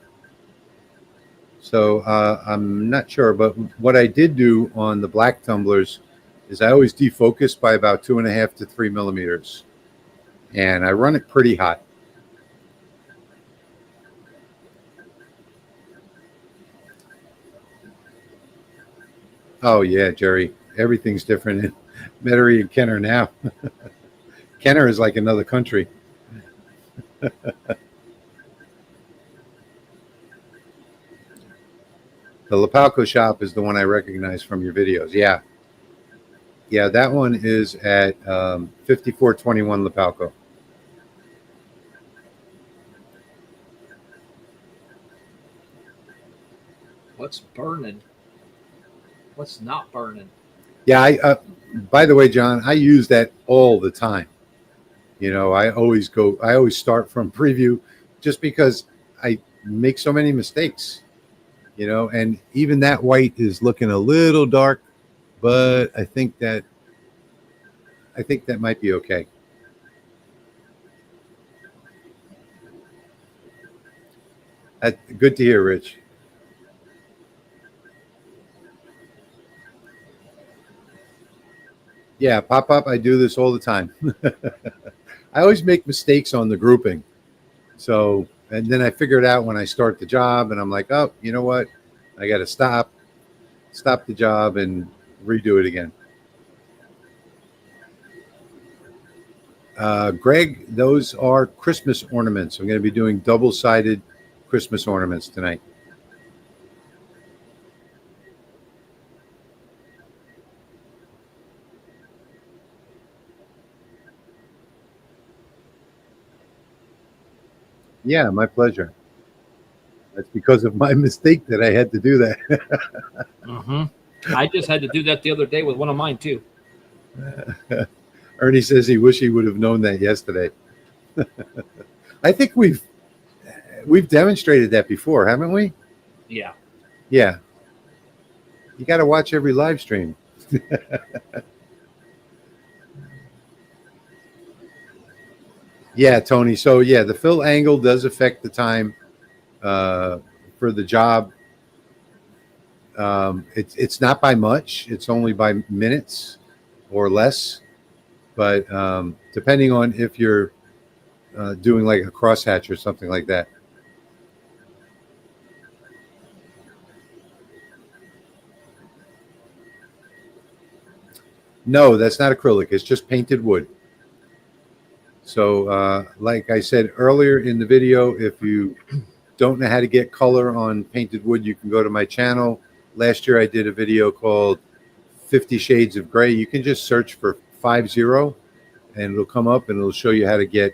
So I'm not sure. But what I did do on the black tumblers is I always defocus by about 2.5 to 3 millimeters. And I run it pretty hot. Oh, yeah, Jerry. Everything's different in Metairie and Kenner now. Kenner is like another country. The Lapalco shop is the one I recognize from your videos. Yeah. Yeah, that one is at 5421 Lapalco. What's burning? What's not burning? Yeah, by the way, John, I use that all the time. I always start from preview just because I make so many mistakes, and even that white is looking a little dark, but I think that might be okay. Good to hear, Rich. Yeah, pop up. I do this all the time. I always make mistakes on the grouping. So, and then I figure it out when I start the job, and I'm like, oh, you know what? I got to stop the job and redo it again. Greg, those are Christmas ornaments. I'm going to be doing double-sided Christmas ornaments tonight. Yeah, my pleasure. That's because of my mistake that I had to do that. I just had to do that the other day with one of mine too. Ernie says he wish he would have known that yesterday. I think we've demonstrated that before, haven't we? Yeah. Yeah. You got to watch every live stream. Yeah, Tony. So yeah, the fill angle does affect the time for the job. It's not by much. It's only by minutes or less. But depending on if you're doing like a crosshatch or something like that. No, that's not acrylic. It's just painted wood. So like I said earlier in the video, if you don't know how to get color on painted wood, you can go to my channel. Last year I did a video called 50 Shades of Gray. You can just search for 50 and it'll come up and it'll show you how to get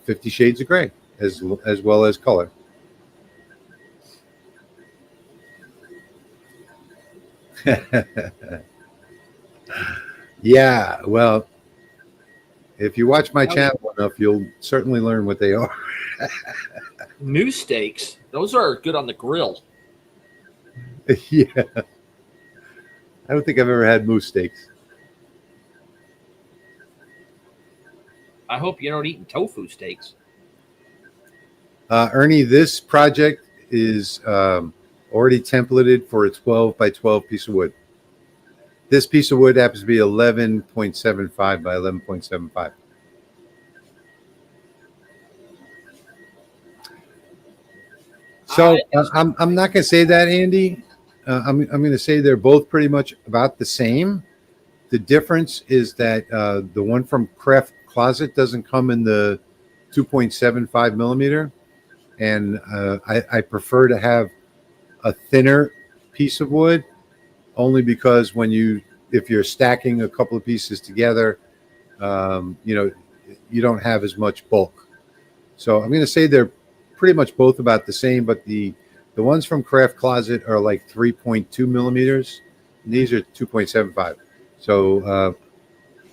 50 Shades of Gray as well as color. Yeah, well, if you watch my channel enough, you'll certainly learn what they are. Moose steaks, those are good on the grill. Yeah. I don't think I've ever had moose steaks. I hope you don't eat tofu steaks. Ernie, this project is already templated for a 12 by 12 piece of wood. This piece of wood happens to be 11.75 by 11.75. So I'm not going to say that, Andy. I'm going to say they're both pretty much about the same. The difference is that the one from Craft Closet doesn't come in the 2.75 millimeter, and I prefer to have a thinner piece of wood, only because if you're stacking a couple of pieces together, you don't have as much bulk. So I'm going to say they're pretty much both about the same, but the ones from Craft Closet are like 3.2 millimeters, and these are 2.75. So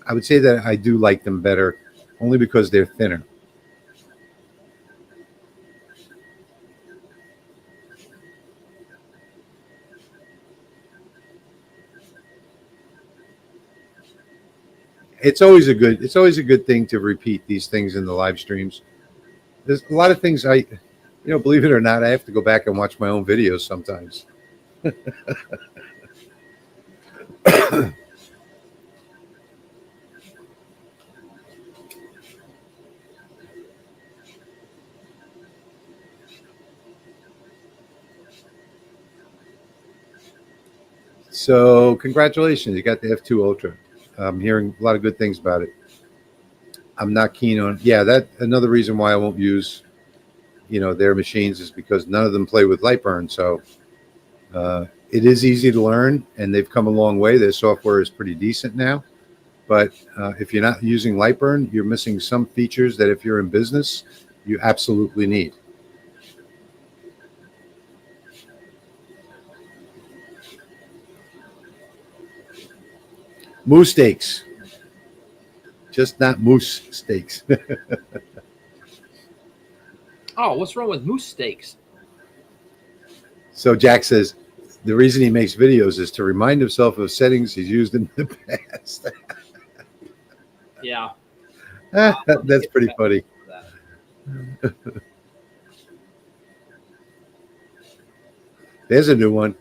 I would say that I do like them better, only because they're thinner. It's always a good thing to repeat these things in the live streams. There's a lot of things believe it or not, I have to go back and watch my own videos sometimes. So congratulations, you got the F2 Ultra. I'm hearing a lot of good things about it. I'm not keen on, that another reason why I won't use, their machines is because none of them play with Lightburn. So it is easy to learn, and they've come a long way. Their software is pretty decent now. But if you're not using Lightburn, you're missing some features that if you're in business, you absolutely need. Moose steaks. Just not moose steaks. Oh, what's wrong with moose steaks? So Jack says the reason he makes videos is to remind himself of settings he's used in the past. Yeah. That's pretty funny. There's a new one.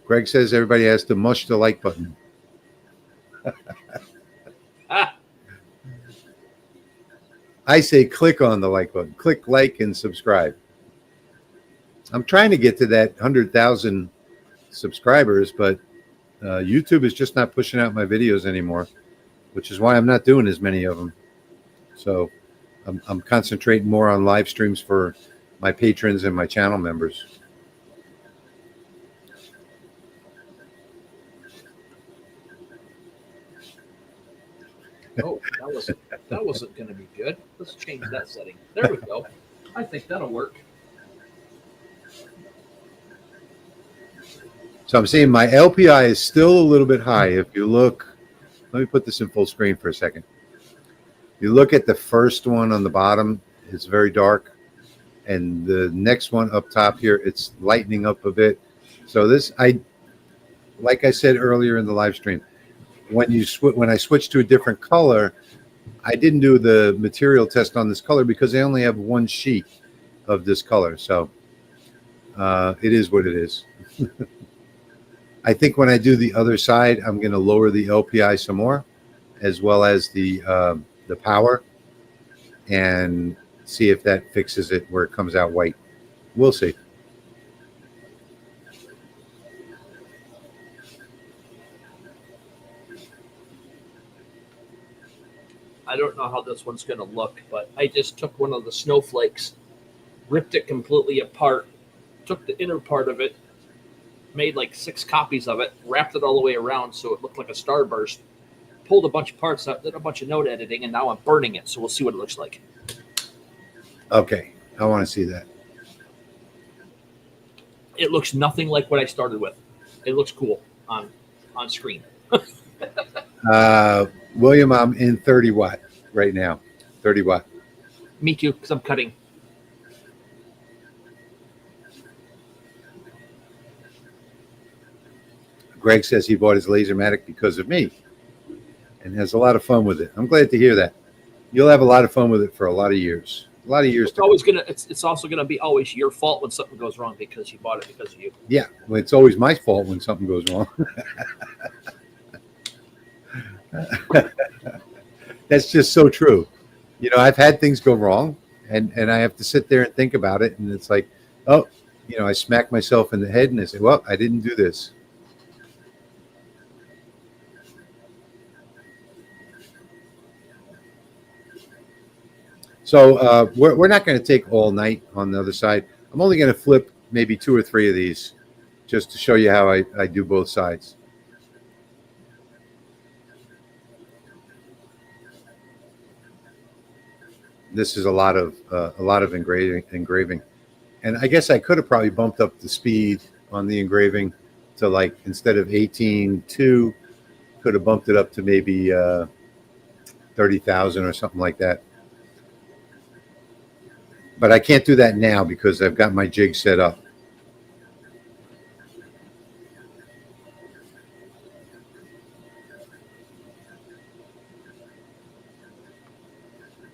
Greg says everybody has to mush the like button. I say click on the like button. Click like and subscribe. I'm trying to get to that 100,000 subscribers, but YouTube is just not pushing out my videos anymore, which is why I'm not doing as many of them. So I'm concentrating more on live streams for my patrons and my channel members. Oh, that wasn't going to be good. Let's change that setting. There we go. I think that'll work. So I'm seeing my LPI is still a little bit high. If you look, let me put this in full screen for a second. You look at the first one on the bottom, it's very dark. And the next one up top here, it's lightening up a bit. So this, like I said earlier in the live stream, when I switched to a different color, I didn't do the material test on this color because I only have one sheet of this color. So it is what it is. I think when I do the other side, I'm going to lower the LPI some more, as well as the power, and see if that fixes it where it comes out white. We'll see. I don't know how this one's going to look, but I just took one of the snowflakes, ripped it completely apart, took the inner part of it, made like 6 copies of it, wrapped it all the way around so it looked like a starburst, pulled a bunch of parts out, did a bunch of note editing, and now I'm burning it. So we'll see what it looks like. Okay, I want to see that. It looks nothing like what I started with. It looks cool on screen. William, I'm in 30 watt right now. 30 watt. Me too, because I'm cutting. Greg says he bought his Lasermatic because of me and has a lot of fun with it. I'm glad to hear that. You'll have a lot of fun with it for a lot of years. A lot of years. It's also gonna be always your fault when something goes wrong because you bought it because of you. Yeah, well, it's always my fault when something goes wrong. That's just so true. You know, I've had things go wrong, and I have to sit there and think about it, and it's like, oh, you know, I smack myself in the head and I say, well, I didn't do this. So we're not going to take all night on the other side. I'm only going to flip maybe 2 or 3 of these just to show you how I do both sides. This is a lot of engraving, and I guess I could have probably bumped up the speed on the engraving to, like, instead of 18.2, could have bumped it up to maybe 30,000 or something like that. But I can't do that now because I've got my jig set up.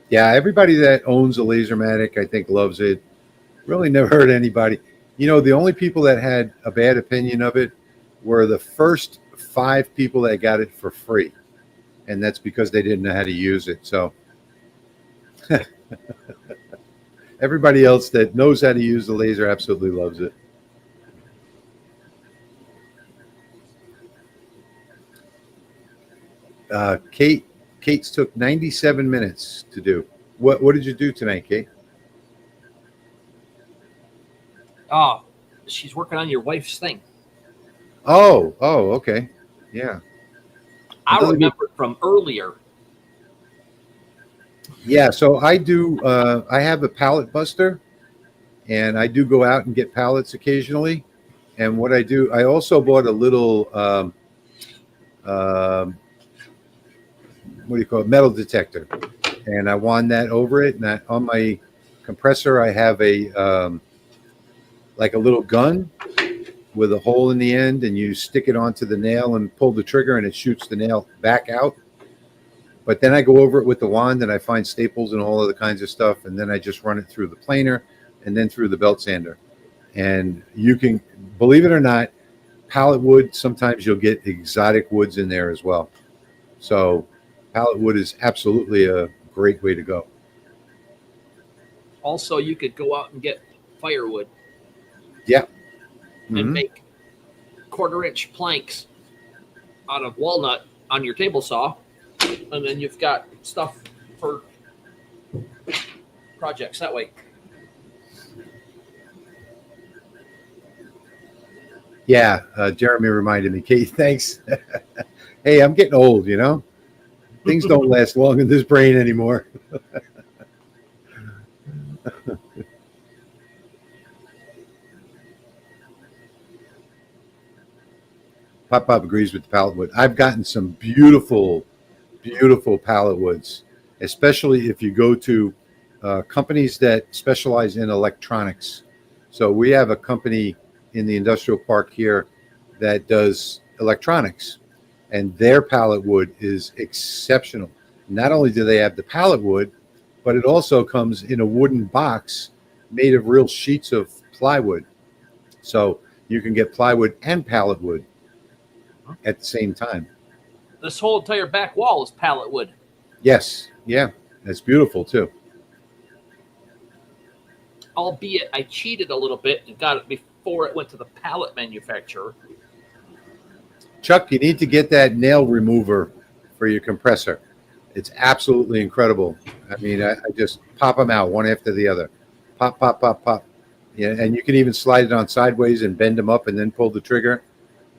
Yeah, everybody that owns a Lasermatic, I think, loves it. Really never heard anybody. You know, the only people that had a bad opinion of it were the first 5 people that got it for free. And that's because they didn't know how to use it. So everybody else that knows how to use the laser absolutely loves it. Kate's took 97 minutes to do. What did you do tonight, Kate? Oh, she's working on your wife's thing. Oh, okay. Yeah. I remember from earlier. Yeah, so I do, I have a pallet buster, and I do go out and get pallets occasionally. And what I do, I also bought a little what do you call it, metal detector, and I wand that over it. And on my compressor, I have a like a little gun with a hole in the end, and you stick it onto the nail and pull the trigger, and it shoots the nail back out. But then I go over it with the wand, and I find staples and all other kinds of stuff, and then I just run it through the planer and then through the belt sander. And you can, believe it or not, pallet wood, sometimes you'll get exotic woods in there as well. So pallet wood is absolutely a great way to go. Also, you could go out and get firewood. Yeah. And make 1/4-inch planks out of walnut on your table saw. And then you've got stuff for projects that way. Yeah, Jeremy reminded me. Kate, thanks. Hey, I'm getting old, you know. Things don't last long in this brain anymore. Pop agrees with the pallet wood. I've gotten some beautiful pallet woods, especially if you go to companies that specialize in electronics. So we have a company in the industrial park here that does electronics, and their pallet wood is exceptional. Not only do they have the pallet wood, but it also comes in a wooden box made of real sheets of plywood. So you can get plywood and pallet wood at the same time. This whole entire back wall is pallet wood. Yes. Yeah. That's beautiful too. Albeit I cheated a little bit and got it before it went to the pallet manufacturer. Chuck, you need to get that nail remover for your compressor. It's absolutely incredible. I mean, I just pop them out one after the other. Pop, pop, pop, pop. Yeah, and you can even slide it on sideways and bend them up and then pull the trigger.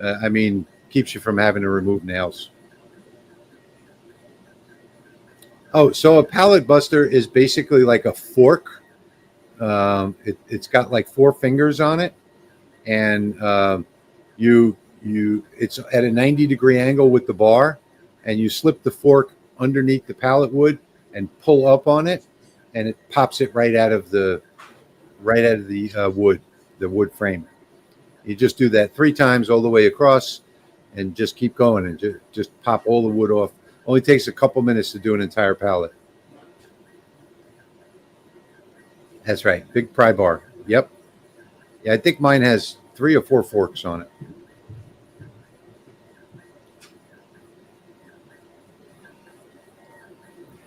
I mean, keeps you from having to remove nails. Oh, so a pallet buster is basically like a fork. It's got like 4 fingers on it, and it's at a 90-degree angle with the bar, and you slip the fork underneath the pallet wood and pull up on it, and it pops it right out of the wood frame. You just do that 3 times all the way across, and just keep going, and just pop all the wood off. Only takes a couple minutes to do an entire pallet. That's right, big pry bar. Yep. Yeah, I think mine has 3 or 4 forks on it.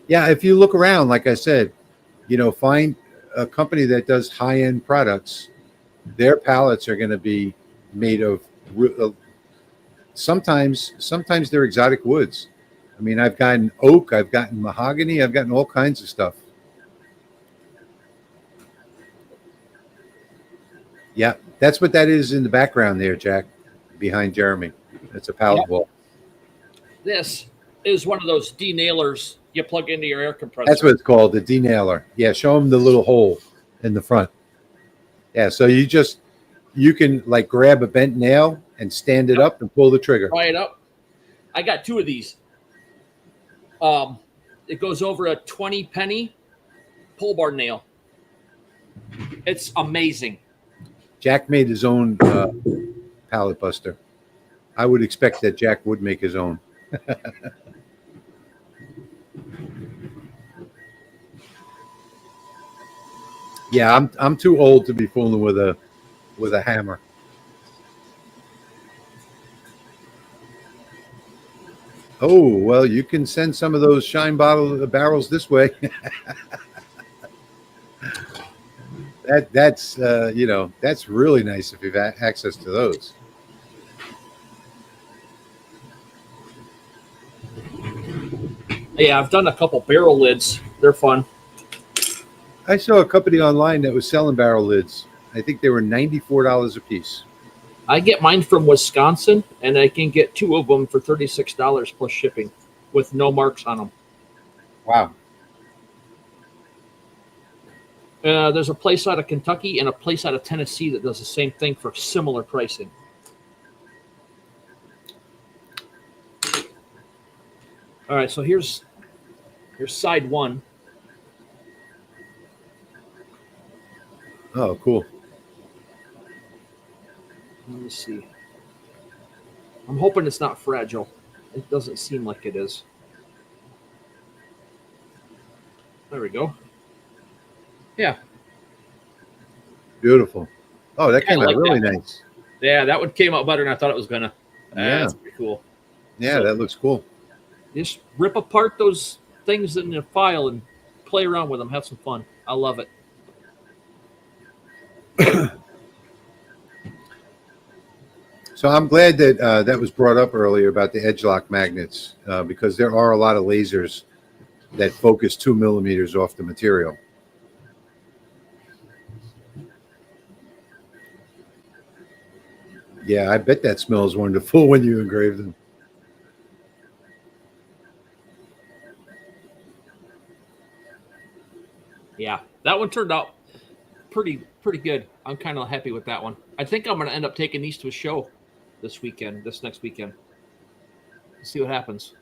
Yeah, if you look around, like I said, find a company that does high-end products. Their pallets are going to be made of sometimes they're exotic woods. I mean, I've gotten oak, I've gotten mahogany, I've gotten all kinds of stuff. Yeah, that's what that is in the background there, Jack, behind Jeremy. That's a pallet wall. This is one of those denailers you plug into your air compressor. That's what it's called, the denailer. Yeah, show them the little hole in the front. Yeah, so you can like grab a bent nail and stand it up and pull the trigger. Pry it up. I got 2 of these. It goes over a 20-penny pull bar nail. It's amazing. Jack made his own pallet buster. I would expect that Jack would make his own. Yeah, I'm too old to be fooling with a hammer. Oh, well, you can send some of those shine barrels this way. That's really nice if you've access to those. Yeah, I've done a couple barrel lids. They're fun. I saw a company online that was selling barrel lids. I think they were $94 a piece. I get mine from Wisconsin, and I can get 2 of them for $36 plus shipping with no marks on them. Wow. There's a place out of Kentucky and a place out of Tennessee that does the same thing for similar pricing. All right, so here's Here's side one. Oh, cool. Let me see. I'm hoping it's not fragile. It doesn't seem like it is. There we go. Yeah. Beautiful. Oh, that came out like really that. nice. Yeah, that one came out better than I thought it was gonna. Yeah. That's pretty cool. Yeah, So, that looks cool. just rip apart those things in the file and play around with them. Have some fun. I love it. So I'm glad that that was brought up earlier about the edge lock magnets because there are a lot of lasers that focus 2 millimeters off the material. Yeah, I bet that smells wonderful when you engrave them. Yeah, that one turned out pretty good. I'm kind of happy with that one. I think I'm going to end up taking these to a show this next weekend. See what happens.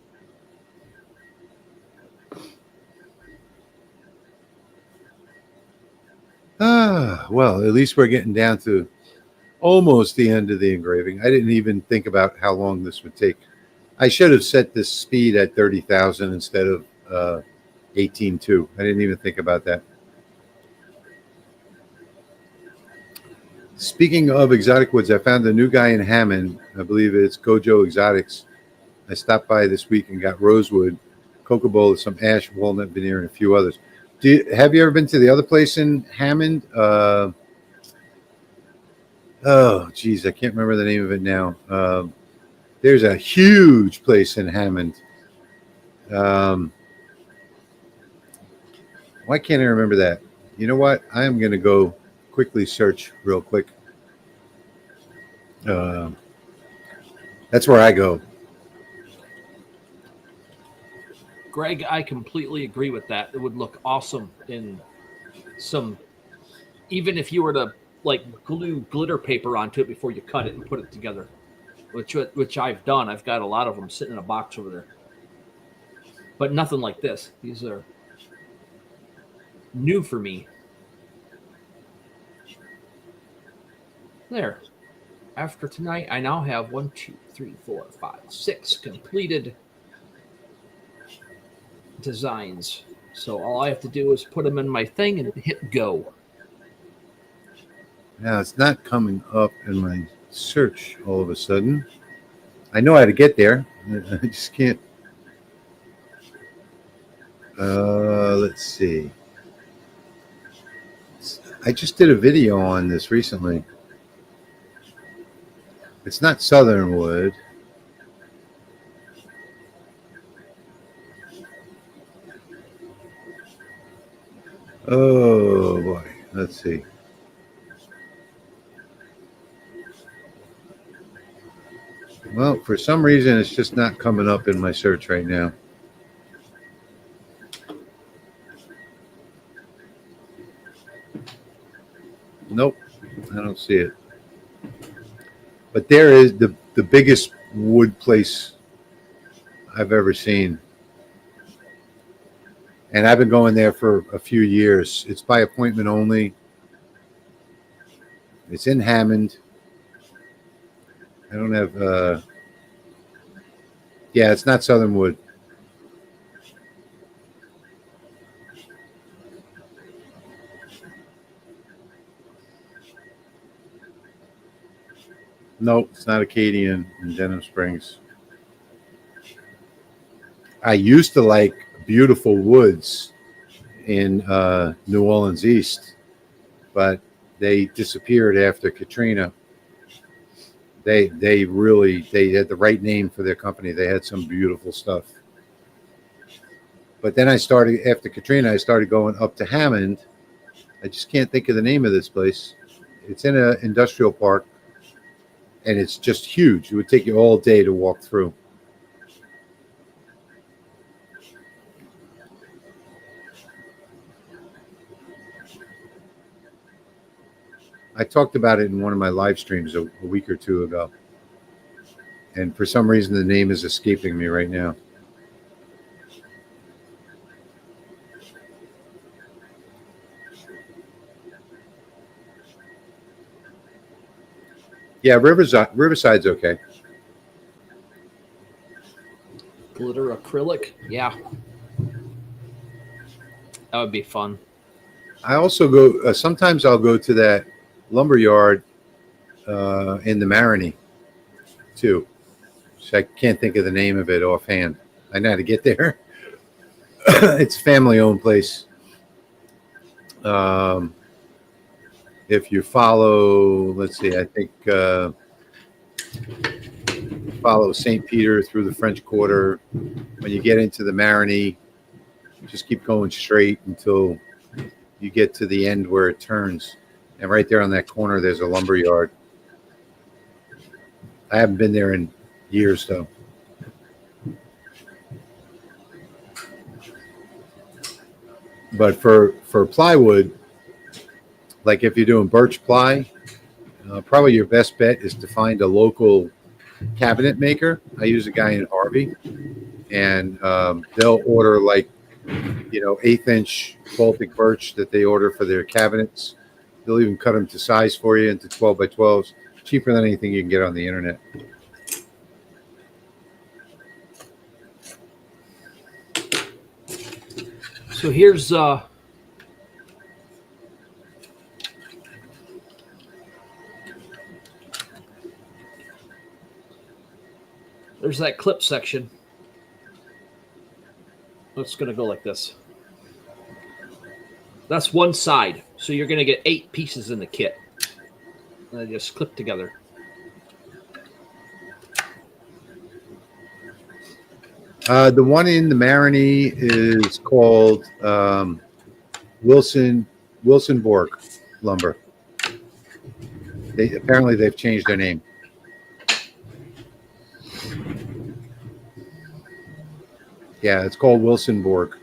Well, at least we're getting down to almost the end of the engraving. I didn't even think about how long this would take. I should have set this speed at 30,000 instead of 18.2. I didn't even think about that. Speaking of exotic woods, I found a new guy in Hammond. I believe it's Gojo Exotics. I stopped by this week and got rosewood, cocoa some ash, walnut veneer, and a few others. Have you ever been to the other place in Hammond? Oh, geez, I can't remember the name of it now. There's a huge place in Hammond. Why can't I remember that? You know what? I am going to go quickly search real quick. That's where I go. Greg, I completely agree with that. It would look awesome in some, even if you were to like glue glitter paper onto it before you cut it and put it together, which I've done. I've got a lot of them sitting in a box over there, but nothing like this. These are new for me. There. After tonight, I now have 1, 2, 3, 4, 5, 6 completed designs. So all I have to do is put them in my thing and hit go. Now it's not coming up in my search all of a sudden. I know how to get there. I just can't. Let's see. I just did a video on this recently. It's not southernwood. Oh boy, let's see. Well, for some reason, it's just not coming up in my search right now. Nope, I don't see it. But there is the biggest wood place I've ever seen. And I've been going there for a few years. It's by appointment only. It's in Hammond. I don't have, yeah, it's not southernwood. Nope, it's not Acadian in Denham Springs. I used to like beautiful woods in New Orleans East, but they disappeared after Katrina. They had the right name for their company. They had some beautiful stuff. But then after Katrina, I started going up to Hammond. I just can't think of the name of this place. It's in an industrial park, and it's just huge. It would take you all day to walk through. I talked about it in one of my live streams a week or two ago. And for some reason, the name is escaping me right now. Yeah, Riverside's okay. Glitter acrylic. Yeah. That would be fun. I also go. Sometimes I'll go to that lumber yard in the Marigny too. So I can't think of the name of it offhand. I know how to get there. It's a family-owned place. Um, if you follow, let's see, I think follow St. Peter through the French Quarter. When you get into the Marigny, just keep going straight until you get to the end where it turns. And right there on that corner, there's a lumber yard. I haven't been there in years, though. But for plywood, like if you're doing birch ply, probably your best bet is to find a local cabinet maker. I use a guy in Harvey, and they'll order like 1/8 inch Baltic birch that they order for their cabinets. They'll even cut them to size for you into 12 by 12s, cheaper than anything you can get on the internet. So here's there's that clip section. It's going to go like this. That's one side. So you're going to get 8 pieces in the kit. And they just clip together. The one in the Marigny is called Wilson-Borg lumber. Apparently they've changed their name. Yeah, it's called Wilson-Borg.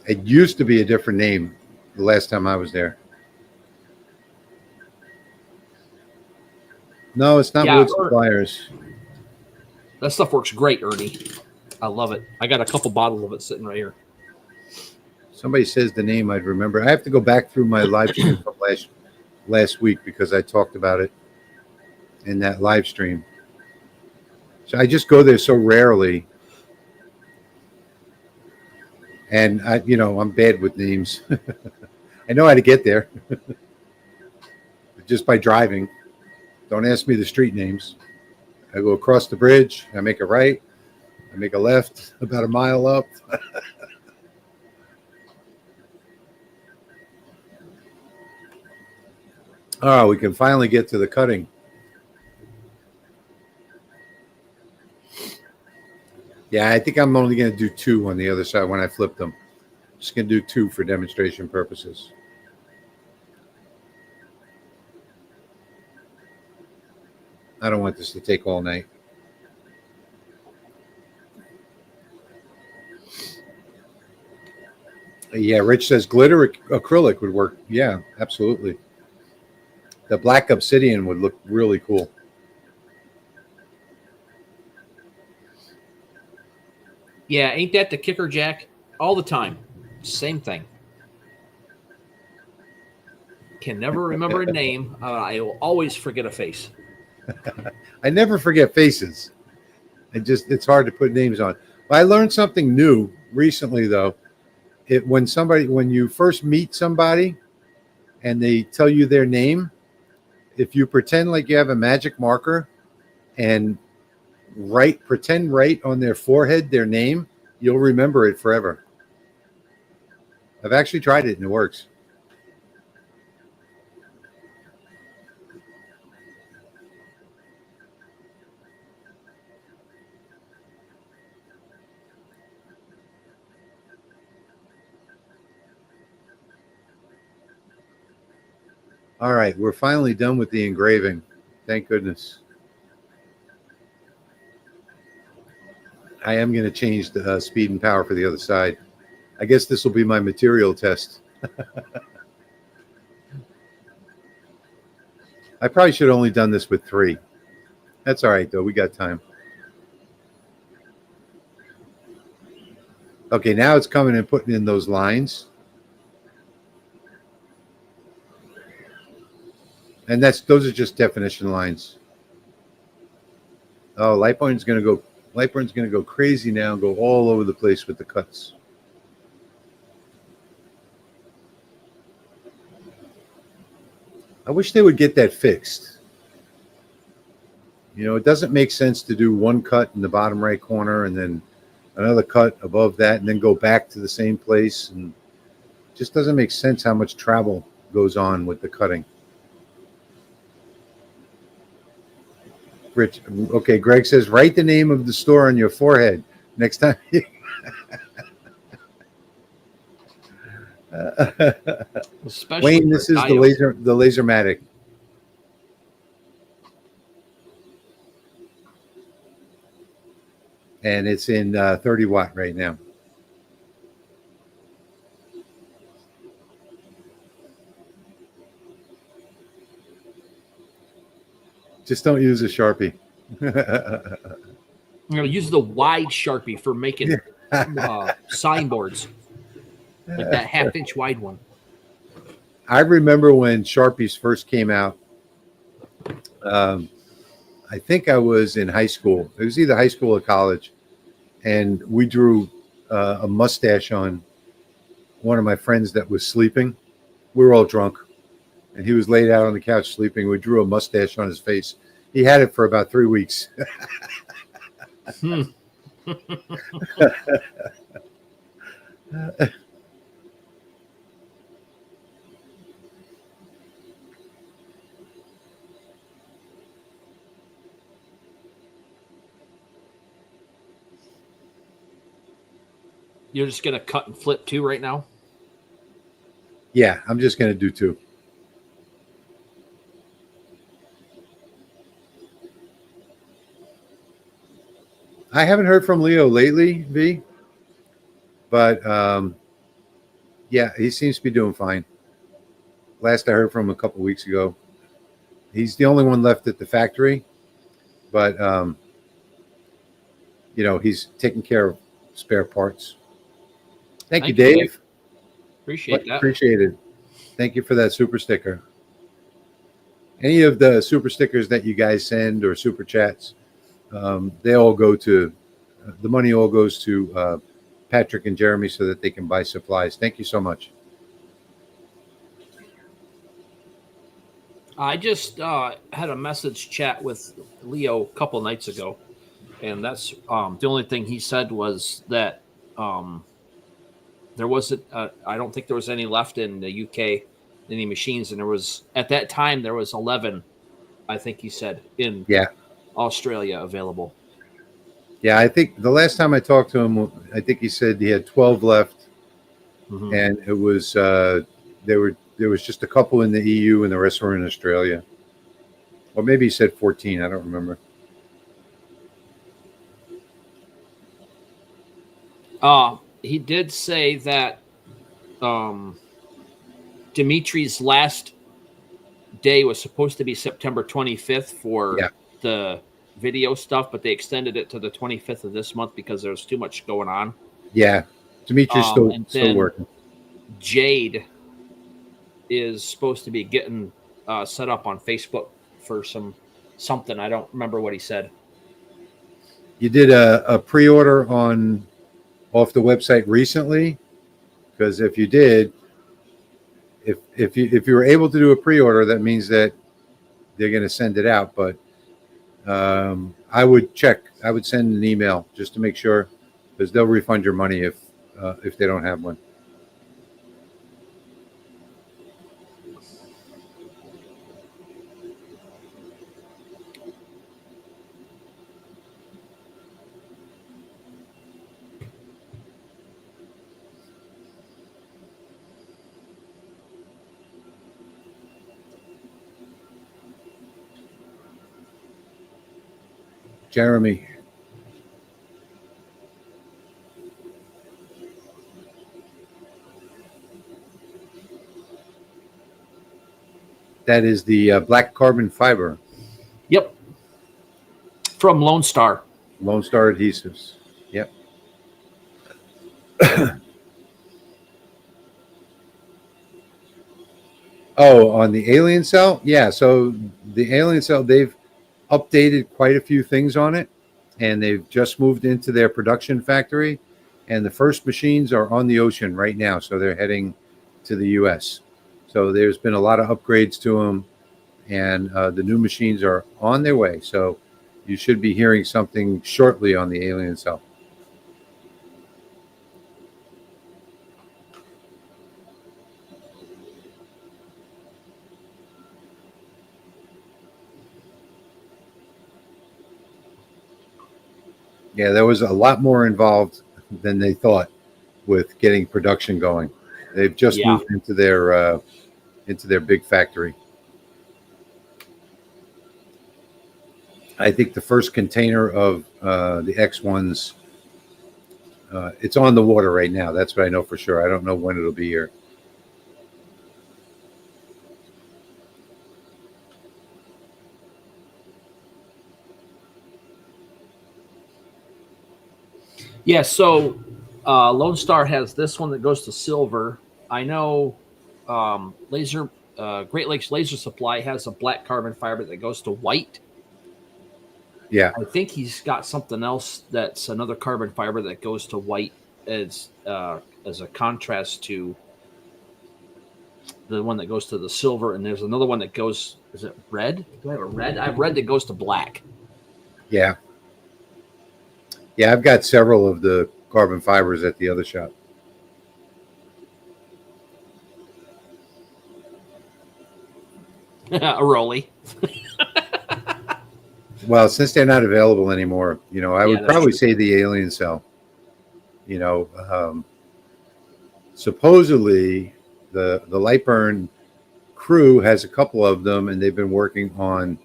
It used to be a different name the last time I was there. No, it's not Wood Suppliers. That stuff works great, Ernie. I love it. I got a couple bottles of it sitting right here. Somebody says the name, I'd remember. I have to go back through my live stream from last week because I talked about it in that live stream. So I just go there so rarely. And I'm bad with names. I know how to get there. Just by driving. Don't ask me the street names. I go across the bridge, I make a right, I make a left about a mile up. Oh, we can finally get to the cutting. Yeah, I think I'm only going to do 2 on the other side when I flip them. Just going to do 2 for demonstration purposes. I don't want this to take all night. Yeah, Rich says glitter acrylic would work. Yeah, absolutely. The black obsidian would look really cool. Yeah, ain't that the kicker, Jack? All the time. Same thing. Can never remember a name. I will always forget a face. I never forget faces. It's hard to put names on. But I learned something new recently, though. When you first meet somebody and they tell you their name, if you pretend like you have a magic marker and pretend right on their forehead their name, you'll remember it forever. I've actually tried it and it works. All right, we're finally done with the engraving. Thank goodness. I am going to change the speed and power for the other side. I guess this will be my material test. I probably should have only done this with 3. That's all right, though. We got time. Okay, now it's coming and putting in those lines. And those are just definition lines. Oh, Lightburn's going to go crazy now and go all over the place with the cuts. I wish they would get that fixed. You know, it doesn't make sense to do one cut in the bottom right corner and then another cut above that and then go back to the same place. And it just doesn't make sense how much travel goes on with the cutting. Rich, okay, Greg says, write the name of the store on your forehead next time. Especially Wayne, this is the Lasermatic. And it's in 30 watt right now. Just don't use a Sharpie. I'm going to use the wide Sharpie for making signboards, like that half-inch wide one. I remember when Sharpies first came out. I think I was in high school. It was either high school or college. And we drew a mustache on one of my friends that was sleeping. We were all drunk. And he was laid out on the couch sleeping. We drew a mustache on his face. He had it for about 3 weeks. You're just going to cut and flip too right now? Yeah, I'm just going to do 2. I haven't heard from Leo lately, V. But, yeah, he seems to be doing fine. Last I heard from him a couple weeks ago. He's the only one left at the factory. But, you know, he's taking care of spare parts. Thank you, Dave. Appreciate that. Appreciate it. Thank you for that super sticker. Any of the super stickers that you guys send or super chats, they all go to, the money all goes to Patrick and Jeremy so that they can buy supplies. Thank you so much. I just had a message chat with Leo a couple nights ago, and that's the only thing he said was that there wasn't, I don't think there was any left in the UK, any machines, and there was, at that time, there was 11, I think he said, in Australia available. Yeah, I think the last time I talked to him, I think he said he had 12 left, and it was there was just a couple in the EU and the rest were in Australia. Or maybe he said 14, I don't remember. He did say that Dimitri's last day was supposed to be September 25th for the video stuff, but they extended it to the 25th of this month because there's too much going on. Yeah, Dimitri's still working. Jade is supposed to be getting set up on Facebook for something. I don't remember what he said. You did a pre-order off the website recently? Because if you did, if you were able to do a pre-order, that means that they're going to send it out. But I would check. I would send an email just to make sure, because they'll refund your money if they don't have one. Jeremy. That is the black carbon fiber. Yep. From Lone Star. Lone Star Adhesives. Yep. Oh, on the alien cell? Yeah. So the alien cell, they've updated quite a few things on it, and they've just moved into their production factory. And the first machines are on the ocean right now. So they're heading to the US. So there's been a lot of upgrades to them, and the new machines are on their way. So you should be hearing something shortly on the alien cell. Yeah, there was a lot more involved than they thought with getting production going. They've just Yeah. moved into their big factory. I think the first container of the X1s, it's on the water right now. That's what I know for sure. I don't know when it'll be here. Yeah, so Lone Star has this one that goes to silver. I know Great Lakes Laser Supply has a black carbon fiber that goes to white. Yeah, I think he's got something else that's another carbon fiber that goes to white as a contrast to the one that goes to the silver. And there's another one that goes, is it red? Do I have a red? I have red that goes to black. yeah, yeah. I've got several of the carbon fibers at the other shop. A Rolly. Well, since they're not available anymore, I would that's probably true. say the alien cell. You know, supposedly the Lightburn crew has a couple of them, and they've been working on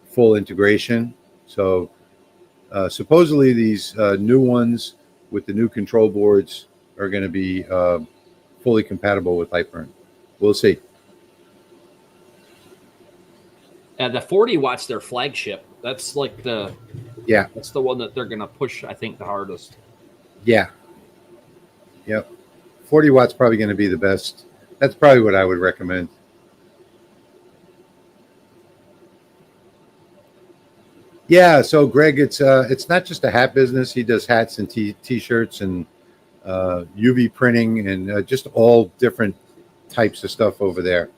full integration. So supposedly these new ones with the new control boards are going to be fully compatible with Lightburn. We'll see. And the 40 watts, their flagship. That's like Yeah, that's the one that they're going to push, I think, the hardest. yeah, yep. 40 watts probably going to be the best. That's probably what I would recommend. Yeah, so Greg, it's not just a hat business. He does hats and t-shirts and UV printing and just all different types of stuff over there.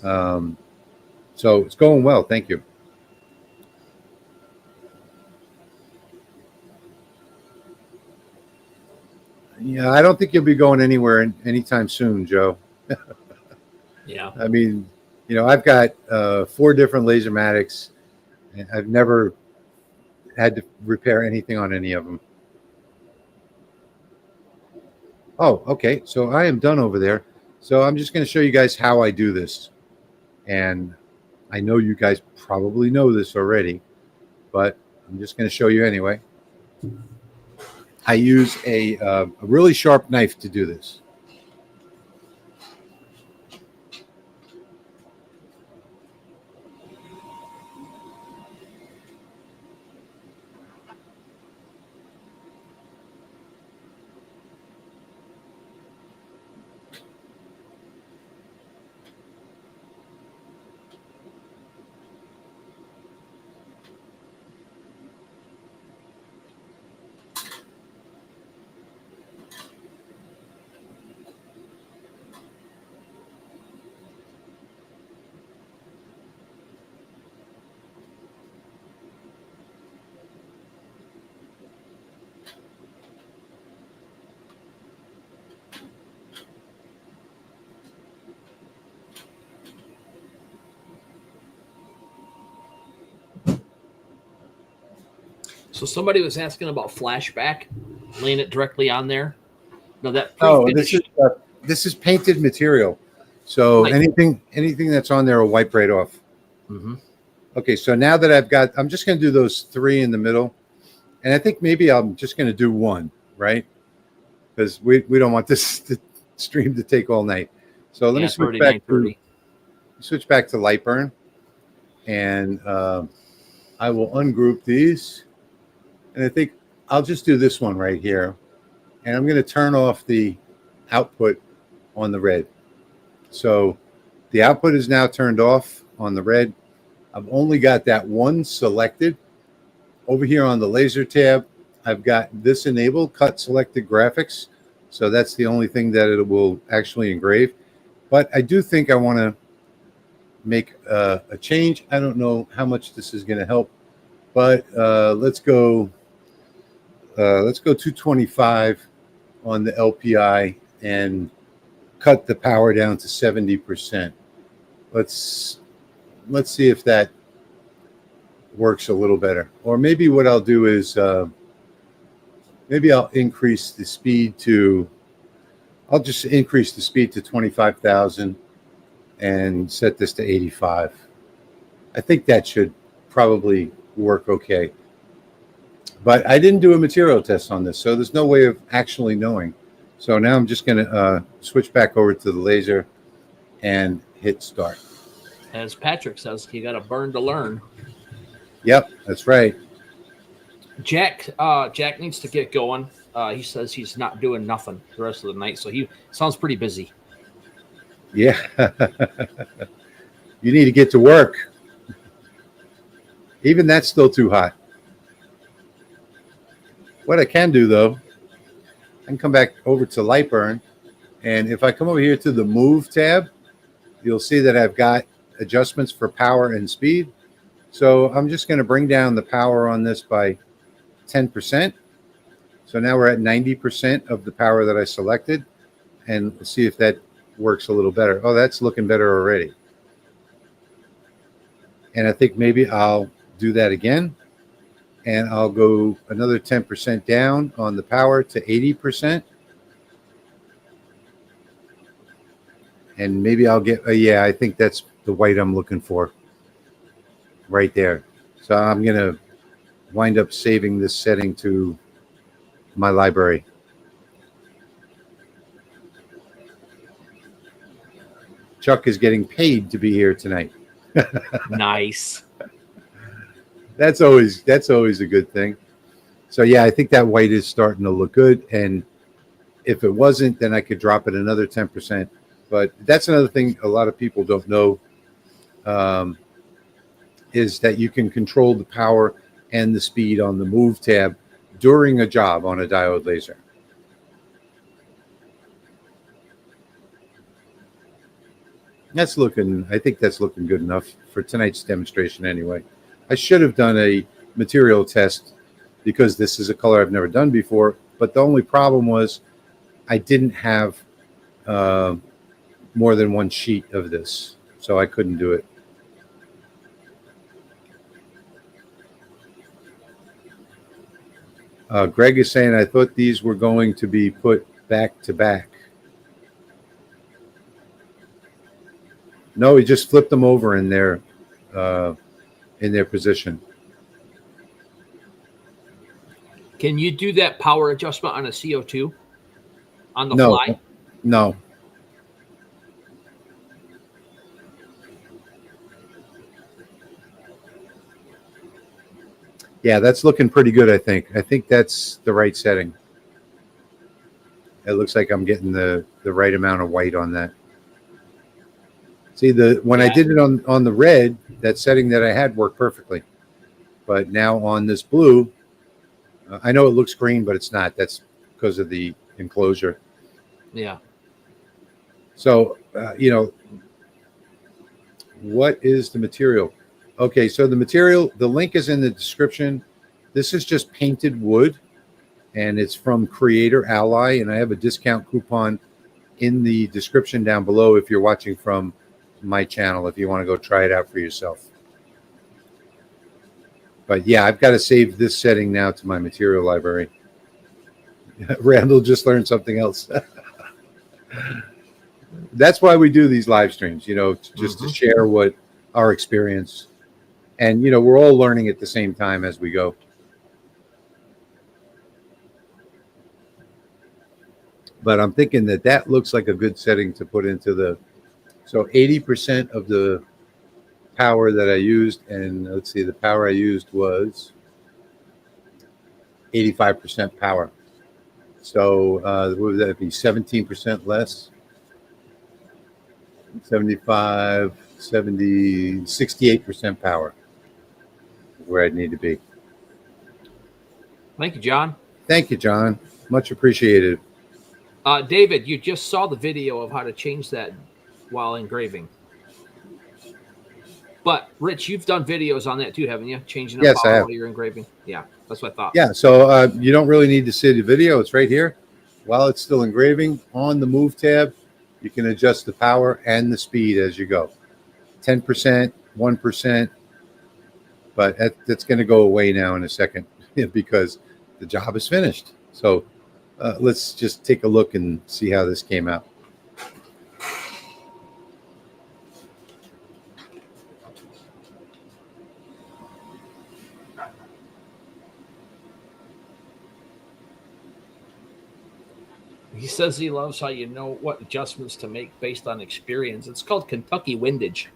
So it's going well. Thank you. Yeah, I don't think you'll be going anywhere anytime soon, Joe. Yeah. I mean, I've got 4 different Lasermatics, and I've never had to repair anything on any of them. Oh, okay. So I am done over there. So I'm just going to show you guys how I do this. And I know you guys probably know this already, but I'm just going to show you anyway. I use a really sharp knife to do this. So somebody was asking about flashback, laying it directly on there. Now that Oh, pre-finished. this is painted material. So Right. anything that's on there will wipe right off. Mm-hmm. Okay, so now that I'm just going to do those 3 in the middle, and I think maybe I'm just going to do 1, right? Because we don't want this stream to take all night. So let me switch back to Lightburn, and I will ungroup these, and I think I'll just do this one right here, and I'm going to turn off the output on the red. So The output is now turned off on the red. I've only got that one selected. Over here on the laser tab, I've got this enabled, cut selected graphics. So that's the only thing that it will actually engrave. But I do think I want to make a change. I don't know how much this is going to help, but let's go 225 on the LPI and cut the power down to 70%. Let's see if that works a little better. Or maybe what I'll do is maybe I'll increase the speed to, I'll just increase the speed to 25,000 and set this to 85. I think that should probably work okay. But I didn't do a material test on this, so there's no way of actually knowing. So now I'm just going to switch back over to the laser and hit start. As Patrick says, you got to burn to learn. Yep, that's right. Jack needs to get going. He says he's not doing nothing the rest of the night, so he sounds pretty busy. Yeah. You need to get to work. Even that's still too hot. What I can do, though, I can come back over to light burn, and if I come over here to the move tab, you'll see that I've got adjustments for power and speed. So I'm just going to bring down the power on this by 10%. So now we're at 90% of the power that I selected, and we'll see if that works a little better. Oh, that's looking better already. And I think maybe I'll do that again, and I'll go another 10% down on the power to 80%. And maybe I'll get, yeah, I think that's the white I'm looking for right there. So I'm going to wind up saving this setting to my library. Chuck is getting paid to be here tonight. Nice. That's always a good thing. So yeah, I think that white is starting to look good. And if it wasn't, then I could drop it another 10%. But that's another thing a lot of people don't know, is that you can control the power and the speed on the move tab during a job on a diode laser. I think that's looking good enough for tonight's demonstration anyway. I should have done a material test because this is a color I've never done before, but the only problem was I didn't have more than one sheet of this, so I couldn't do it. Greg is saying, I thought these were going to be put back to back. No, he just flipped them over in their position. Can you do that power adjustment on a CO2 on the No, fly? no. Yeah, that's looking pretty good, I think. I think that's the right setting. It looks like I'm getting the right amount of white on that. See, when I did it on the red, that setting that I had worked perfectly. But now on this blue, I know it looks green, but it's not. That's because of the enclosure. Yeah. So, what is the material? Okay, so the material, the link is in the description. This is just painted wood, and it's from Creator Ally, and I have a discount coupon in the description down below if you're watching from my channel, if you want to go try it out for yourself. But yeah, I've got to save this setting now to my material library. Randall just learned something else. That's why we do these live streams, just to share what our experience. And, we're all learning at the same time as we go. But I'm thinking that looks like a good setting to put into the, so 80% of the power that I used, and let's see, the power I used was 85% power. So what would that be, 17% less? 75, 70, 68% power is where I'd need to be. Thank you, John. Thank you, John. Much appreciated. David, you just saw the video of how to change that while engraving. But Rich, you've done videos on that too, haven't you? Changing the Yes, I power have. while you're engraving. Yeah, that's what I thought. Yeah, so you don't really need to see the video. It's right here. While it's still engraving, on the Move tab, you can adjust the power and the speed as you go. 10%, 1%, but that's going to go away now in a second because the job is finished. So let's just take a look and see how this came out. He says he loves how you know what adjustments to make based on experience. It's called Kentucky windage.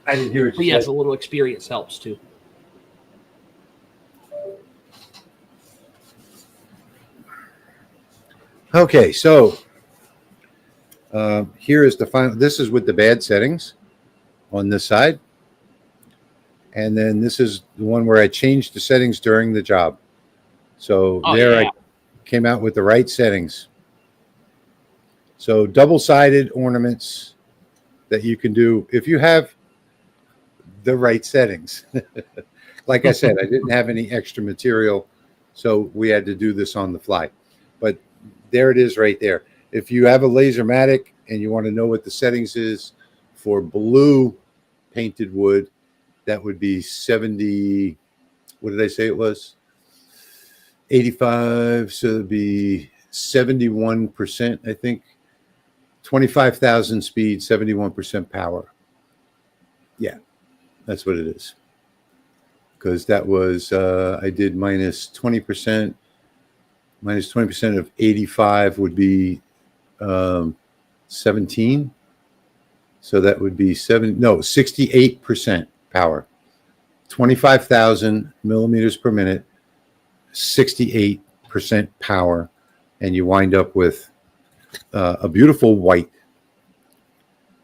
I didn't hear what you Yes, said. a little experience helps too. Okay, so here is the final. This is with the bad settings on this side. And then this is the one where I changed the settings during the job. So I came out with the right settings. So double-sided ornaments that you can do if you have the right settings. Like I said, I didn't have any extra material, so we had to do this on the fly. But there it is right there. If you have a Lasermatic and you want to know what the settings is for blue painted wood, that would be 70. What did I say it was? 85. So it'd be 71%, I think. 25,000 speed, 71% power. Yeah, that's what it is. Because that was, I did minus 20%. Minus 20% of 85 would be 17. So that would be 68% power. 25,000 millimeters per minute, 68% power. And you wind up with a beautiful white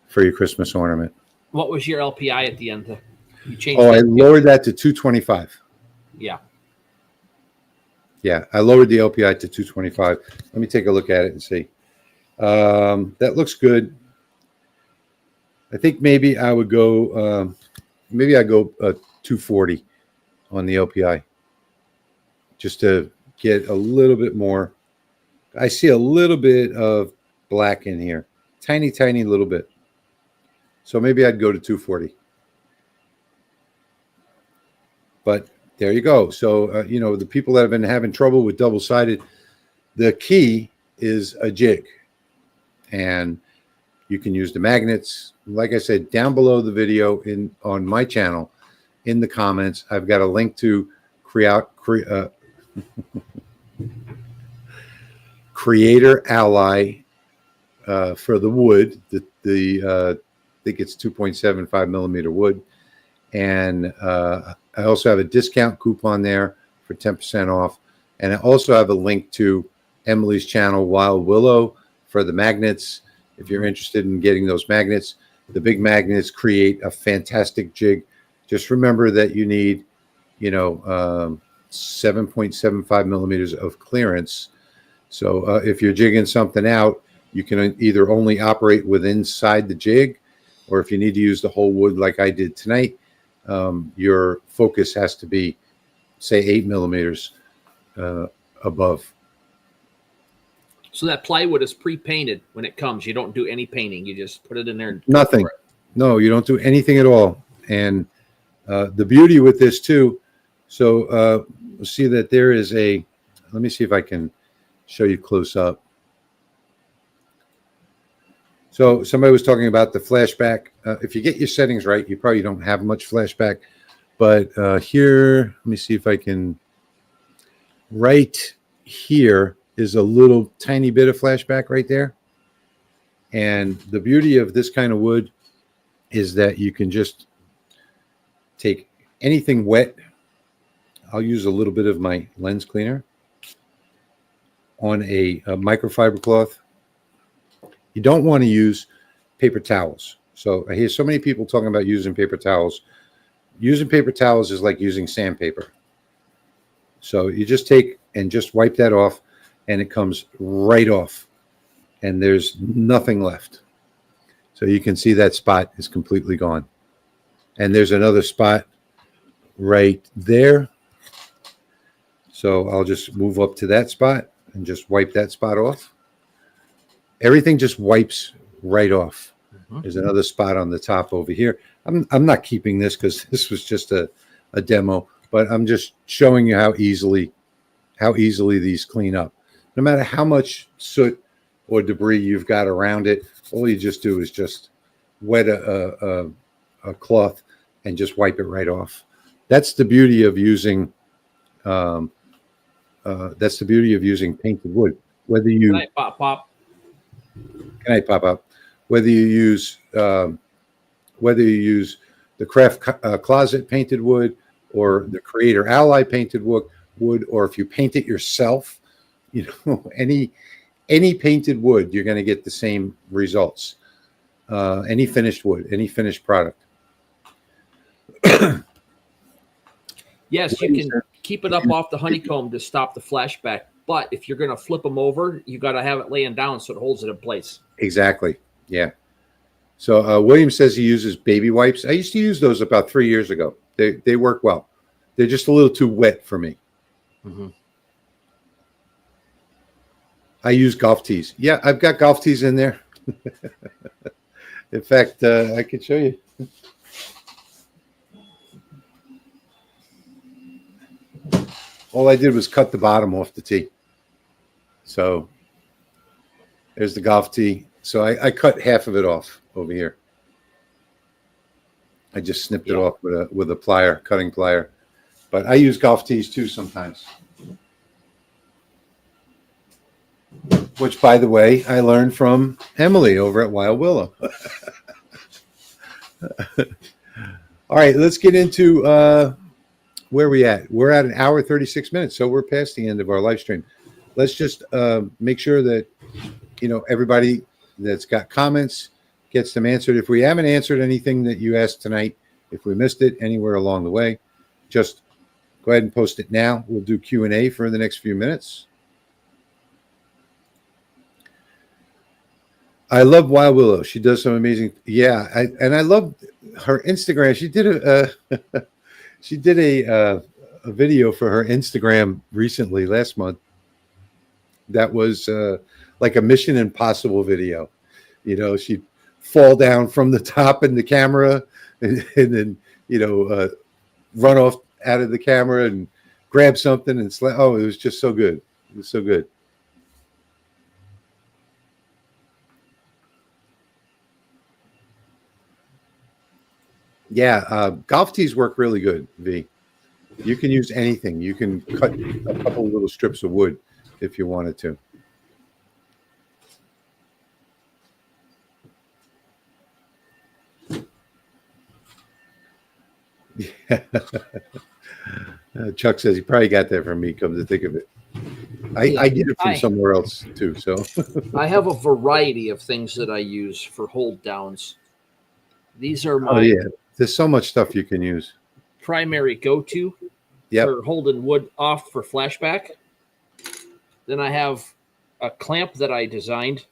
for your Christmas ornament. What was your LPI at the end? You changed I lowered that to 225. Yeah. Yeah, I lowered the LPI to 225. Let me take a look at it and see. That looks good. I think maybe I would go, 240 on the LPI just to get a little bit more. I see a little bit of black in here. Tiny, tiny little bit. So maybe I'd go to 240. But there you go. So, the people that have been having trouble with double-sided, the key is a jig. And you can use the magnets. Like I said, down below the video on my channel, in the comments, I've got a link to Creator Ally for the wood. I think it's 2.75 millimeter wood. And I also have a discount coupon there for 10% off. And I also have a link to Emily's channel, Wild Willow, for the magnets. If you're interested in getting those magnets, the big magnets create a fantastic jig. Just remember that you need, 7.75 millimeters of clearance. So if you're jigging something out, you can either only operate with inside the jig, or if you need to use the whole wood like I did tonight, your focus has to be, say, 8 millimeters above. So that plywood is pre-painted when it comes. You don't do any painting. You just put it in there. Nothing. No, you don't do anything at all. And the beauty with this too, so we'll see that there is let me see if I can show you close up. So somebody was talking about the flashback. If you get your settings right, you probably don't have much flashback. But here, let me see if I can. Right here is a little tiny bit of flashback right there. And the beauty of this kind of wood is that you can just take anything wet. I'll use a little bit of my lens cleaner. on a microfiber cloth, you don't want to use paper towels. So I hear so many people talking about using paper towels. Using paper towels is like using sandpaper. So you just take and just wipe that off, and it comes right off, and there's nothing left. So you can see that spot is completely gone. And there's another spot right there. So I'll just move up to that spot and just wipe that spot off. Everything just wipes right off. There's another spot on the top over here. I'm not keeping this because this was just a demo, but I'm just showing you how easily these clean up. No matter how much soot or debris you've got around it, all you just do is just wet a cloth and just wipe it right off. That's the beauty of using painted wood. Whether you Can I pop? Can I pop up? Whether you use the Craft Closet painted wood or the Creator Ally painted wood, or if you paint it yourself, any painted wood, you're going to get the same results. Any finished wood, any finished product. Yes, you can keep it up off the honeycomb to stop the flashback. But if you're going to flip them over, you got to have it laying down so it holds it in place. Exactly. Yeah. So William says he uses baby wipes. I used to use those about 3 years ago. They work well. They're just a little too wet for me. Mm-hmm. I use golf tees. Yeah, I've got golf tees in there. In fact, I could show you. All I did was cut the bottom off the tee. So there's the golf tee. So I cut half of it off over here. I just snipped it off with a plier, cutting plier. But I use golf tees too sometimes. Which, by the way, I learned from Emily over at Wild Willow. All right, let's get into where we at. We're at an hour 36 minutes, so we're past the end of our live stream. Let's just make sure that everybody that's got comments gets them answered. If we haven't answered anything that you asked tonight, if we missed it anywhere along the way, just go ahead and post it now. We'll do Q&A for the next few minutes. I love Wild Willow. She does some amazing. Yeah, I love her Instagram. She did a video for her Instagram recently last month. That was like a Mission Impossible video. She'd fall down from the top in the camera and then run off out of the camera and grab something and oh, it was just so good. It was so good. Yeah, golf tees work really good, V. You can use anything. You can cut a couple little strips of wood if you wanted to. Yeah. Chuck says he probably got that from me, come to think of it. I get it from somewhere else too. So I have a variety of things that I use for hold downs. These are my there's so much stuff you can use. Primary go-to for holding wood off for flashback. Then I have a clamp that I designed,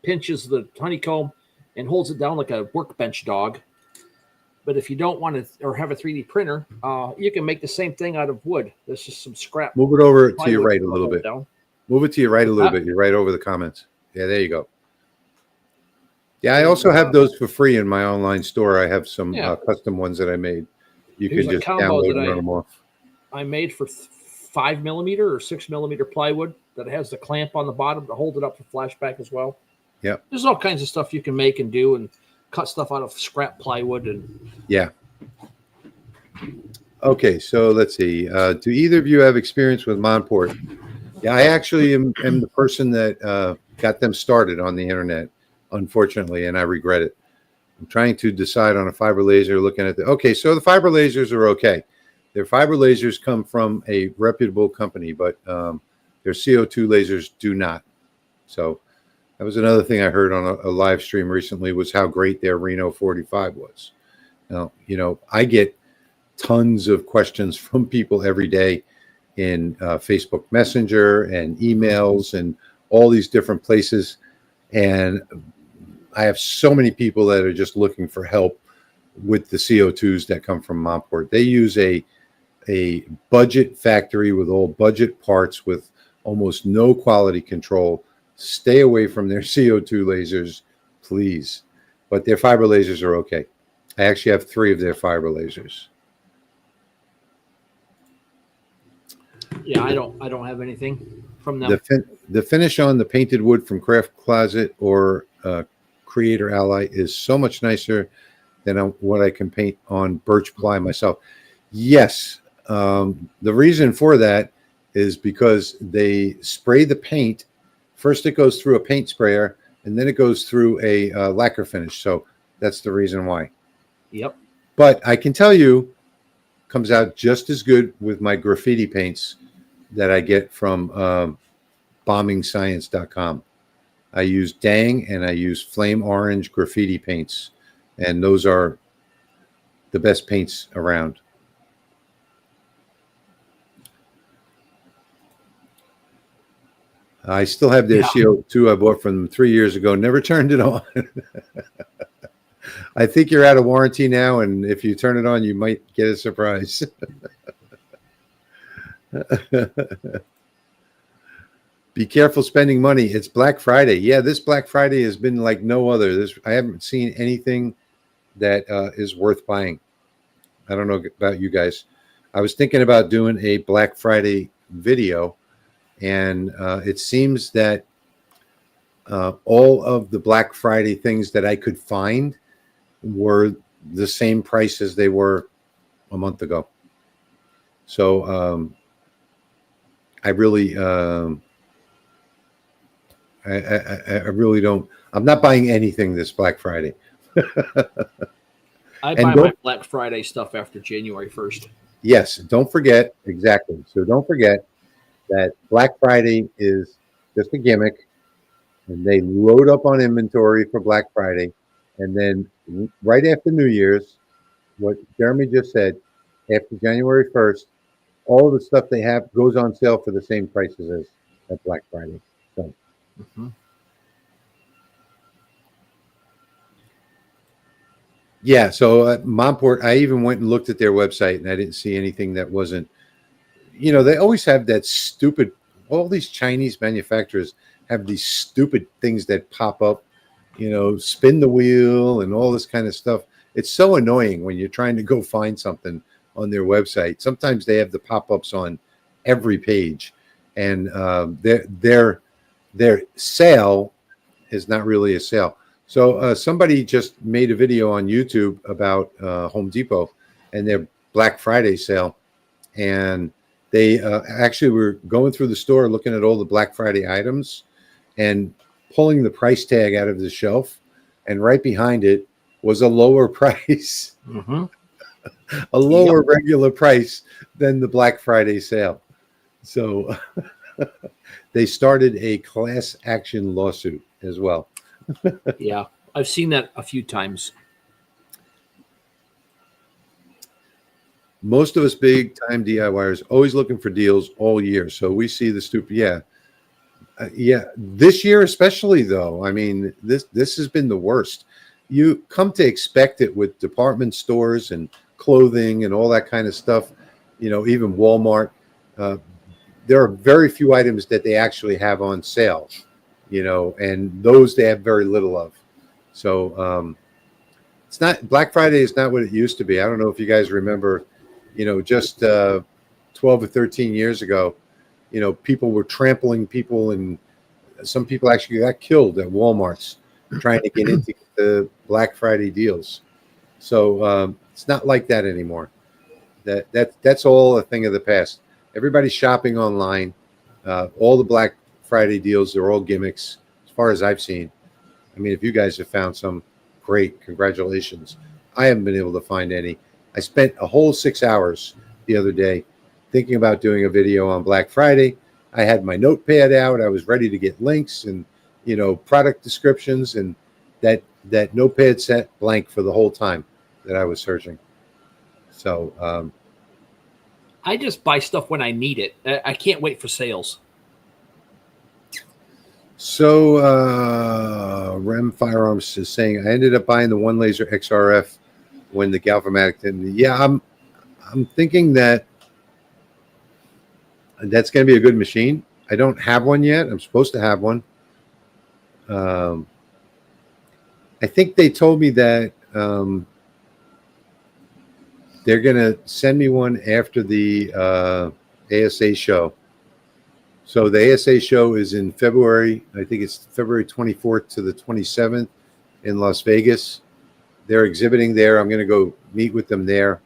pinches the honeycomb and holds it down like a workbench dog. But if you don't want to or have a 3D printer, you can make the same thing out of wood. There's just some scrap. Move it over to your right a little bit. Move it to your right a little bit. You're right over the comments. Yeah, there you go. Yeah, I also have those for free in my online store. I have some custom ones that I made. You can just download and run them off. I made for 5mm or 6mm plywood that has the clamp on the bottom to hold it up for flashback as well. Yeah. There's all kinds of stuff you can make and do and cut stuff out of scrap plywood. And yeah. Okay, so let's see. Do either of you have experience with Monport? Yeah, I actually am the person that got them started on the internet, unfortunately, and I regret it. I'm trying to decide on a fiber laser, looking at okay, so the fiber lasers are okay. Their fiber lasers come from a reputable company, but Their CO2 lasers do not. So that was another thing I heard on a live stream recently, was how great their Reno 45 was. Now, I get tons of questions from people every day in Facebook Messenger and emails and all these different places. And I have so many people that are just looking for help with the CO2s that come from Montport. They use a budget factory with all budget parts with almost no quality control. Stay away from their CO2 lasers, please. But their fiber lasers are okay. I actually have 3 of their fiber lasers. Yeah, I don't have anything from them. The finish on the painted wood from Craft Closet or Creator Ally is so much nicer than what I can paint on birch ply myself. Yes, the reason for that is because they spray the paint. First, it goes through a paint sprayer, and then it goes through a lacquer finish. So that's the reason why. Yep. But I can tell you, comes out just as good with my graffiti paints that I get from bombingscience.com. I use Dang and I use Flame Orange graffiti paints, and those are the best paints around. I still have their CO2 I bought from them 3 years ago. Never turned it on. I think you're out of warranty now, and if you turn it on, you might get a surprise. Be careful spending money. It's Black Friday. Yeah, this Black Friday has been like no other. I haven't seen anything that is worth buying. I don't know about you guys. I was thinking about doing a Black Friday video, and it seems that all of the Black Friday things that I could find were the same price as they were a month ago. So I really, I really don't. I'm not buying anything this Black Friday. I buy my Black Friday stuff after January 1st. Yes, don't forget, exactly. So don't forget that Black Friday is just a gimmick, and they load up on inventory for Black Friday, and then right after New Year's, what Jeremy just said, after January 1st, all of the stuff they have goes on sale for the same prices as at Black Friday. So. Mm-hmm. Yeah, so Montport, I even went and looked at their website, and I didn't see anything that wasn't, they always have that stupid, all these Chinese manufacturers have these stupid things that pop up, spin the wheel and all this kind of stuff. It's so annoying when you're trying to go find something on their website. Sometimes they have the pop-ups on every page, and their sale is not really a sale. So somebody just made a video on YouTube about Home Depot and their Black Friday sale, and they actually were going through the store looking at all the Black Friday items and pulling the price tag out of the shelf, and right behind it was a lower price, mm-hmm. a lower regular price than the Black Friday sale. So they started a class action lawsuit as well. Yeah, I've seen that a few times. Most of us big time DIYers always looking for deals all year. So we see the stupid. Yeah. This year, especially though, I mean, this has been the worst. You come to expect it with department stores and clothing and all that kind of stuff. Even Walmart. There are very few items that they actually have on sale. And those they have very little of. So it's not, Black Friday is not what it used to be. I don't know if you guys remember, just 12 or 13 years ago, people were trampling people, and some people actually got killed at Walmarts trying to get into the Black Friday deals. So it's not like that anymore. That's all a thing of the past. Everybody's shopping online. All the Black Friday deals, they're all gimmicks as far as I've seen. I mean, if you guys have found some, great, congratulations. I haven't been able to find any. I spent a whole 6 hours the other day thinking about doing a video on Black Friday, I had my notepad out. I was ready to get links and, product descriptions, and that notepad sat blank for the whole time that I was searching. So I just buy stuff when I need it. I can't wait for sales. So Rem Firearms is saying I ended up buying the One Laser XRF when the Galvamatic didn't. Yeah, I'm thinking that that's going to be a good machine. I don't have one yet. I'm supposed to have one. I think they told me that they're going to send me one after the ASA show. So the ASA show is in February. I think it's February 24th to the 27th in Las Vegas. They're exhibiting there. I'm going to go meet with them there.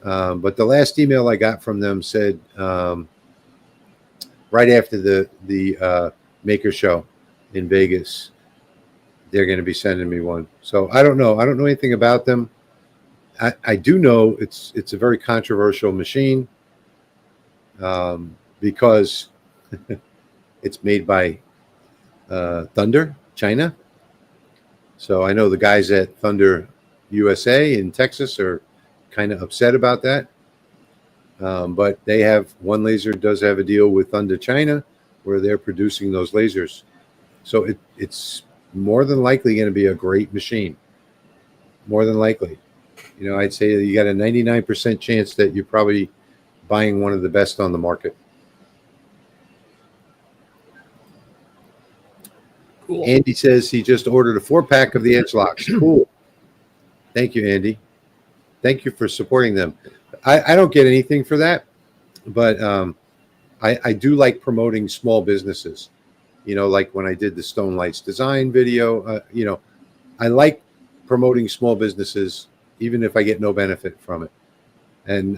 But the last email I got from them said right after the Maker Show in Vegas, they're going to be sending me one. So I don't know. I don't know anything about them. I do know it's a very controversial machine because it's made by Thunder, China. So I know the guys at Thunder USA in Texas are kind of upset about that. But they have One Laser does have a deal with Thunder China where they're producing those lasers. So it's more than likely going to be a great machine. More than likely. I'd say you got a 99% chance that you're probably buying one of the best on the market. Cool. Andy says he just ordered a 4-pack of the Edge locks. Cool. Thank you, Andy. Thank you for supporting them. I don't get anything for that, but I do like promoting small businesses. Like when I did the Stone Lights design video, I like promoting small businesses, even if I get no benefit from it. And,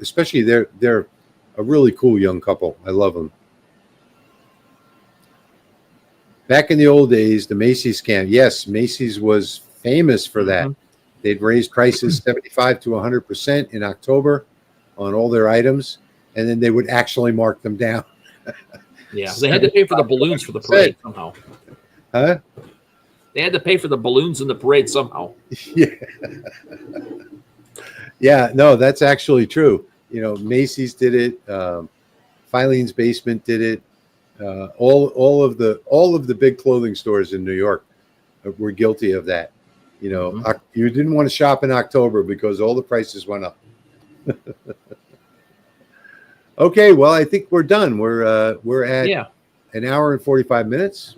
especially they're a really cool young couple. I love them. Back in the old days, the Macy's scam. Yes, Macy's was famous for that. Mm-hmm. They'd raise prices 75 to 100% in October on all their items, and then they would actually mark them down. Yeah, they had to pay for the balloons for the parade somehow. Huh? They had to pay for the balloons in the parade somehow. Yeah. Yeah, no, that's actually true. Macy's did it. Filene's Basement did it. All of the big clothing stores in New York were guilty of that. You didn't want to shop in October because all the prices went up. Okay, well, I think we're done. We're at an hour and 45 minutes.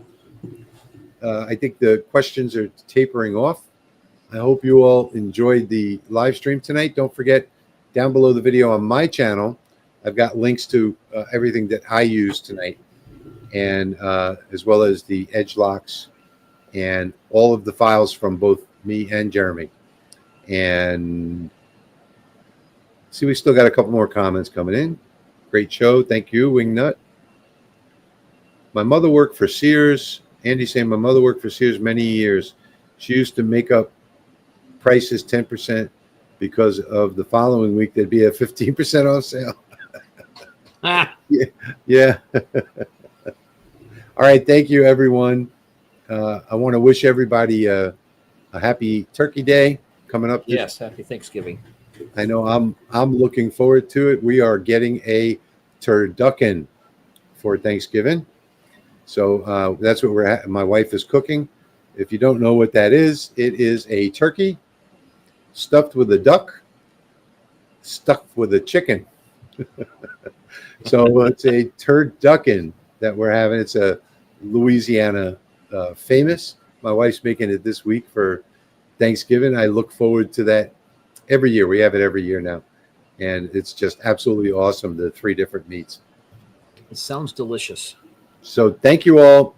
I think the questions are tapering off. I hope you all enjoyed the live stream tonight. Don't forget, down below the video on my channel, I've got links to everything that I used tonight, and as well as the edge locks and all of the files from both me and Jeremy. And see, we still got a couple more comments coming in. Great show. Thank you, Wingnut. My mother worked for Sears. Andy saying my mother worked for Sears many years. She used to make up prices 10% because of the following week there'd be a 15% off sale. Yeah. All right. Thank you, everyone. I want to wish everybody a happy Turkey Day coming up. Yes, happy Thanksgiving. I know I'm looking forward to it. We are getting a turducken for Thanksgiving. So that's what my wife is cooking. If you don't know what that is, it is a turkey stuffed with a duck, stuffed with a chicken. So it's a turducken that we're having. It's a Louisiana famous. My wife's making it this week for Thanksgiving. I look forward to that every year. We have it every year now. And it's just absolutely awesome, the 3 different meats. It sounds delicious. So thank you all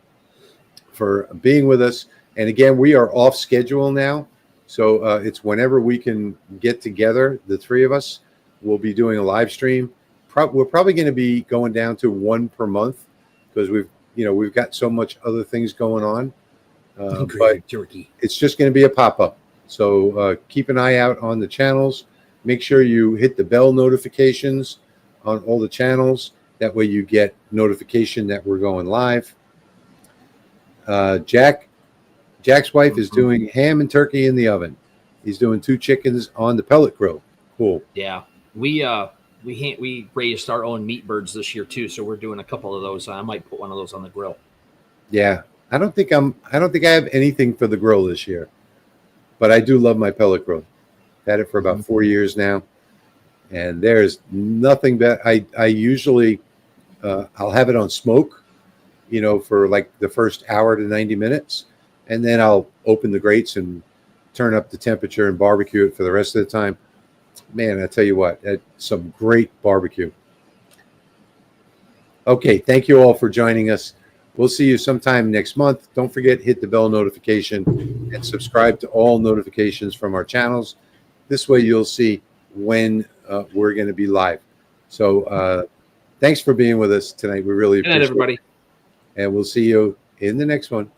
for being with us. And again, we are off schedule now. So it's whenever we can get together, the 3 of us, we'll be doing a live stream. We're probably going to be going down to 1 per month because we've got so much other things going on. But turkey. It's just going to be a pop-up. So keep an eye out on the channels. Make sure you hit the bell notifications on all the channels. That way you get notification that we're going live. Jack's wife is doing ham and turkey in the oven. He's doing 2 chickens on the pellet grill. Cool. Yeah, we raised our own meat birds this year too, so we're doing a couple of those. I might put one of those on the grill. Yeah, I don't think I have anything for the grill this year, but I do love my pellet grill. Had it for about 4 years now, and there's nothing better. I usually I'll have it on smoke, for like the first hour to 90 minutes, and then I'll open the grates and turn up the temperature and barbecue it for the rest of the time. Man, I tell you what, that's some great barbecue. Okay, thank you all for joining us. We'll see you sometime next month. Don't forget, hit the bell notification and subscribe to all notifications from our channels. This way you'll see when we're going to be live. So thanks for being with us tonight. We really appreciate it. Good night, everybody. And we'll see you in the next one.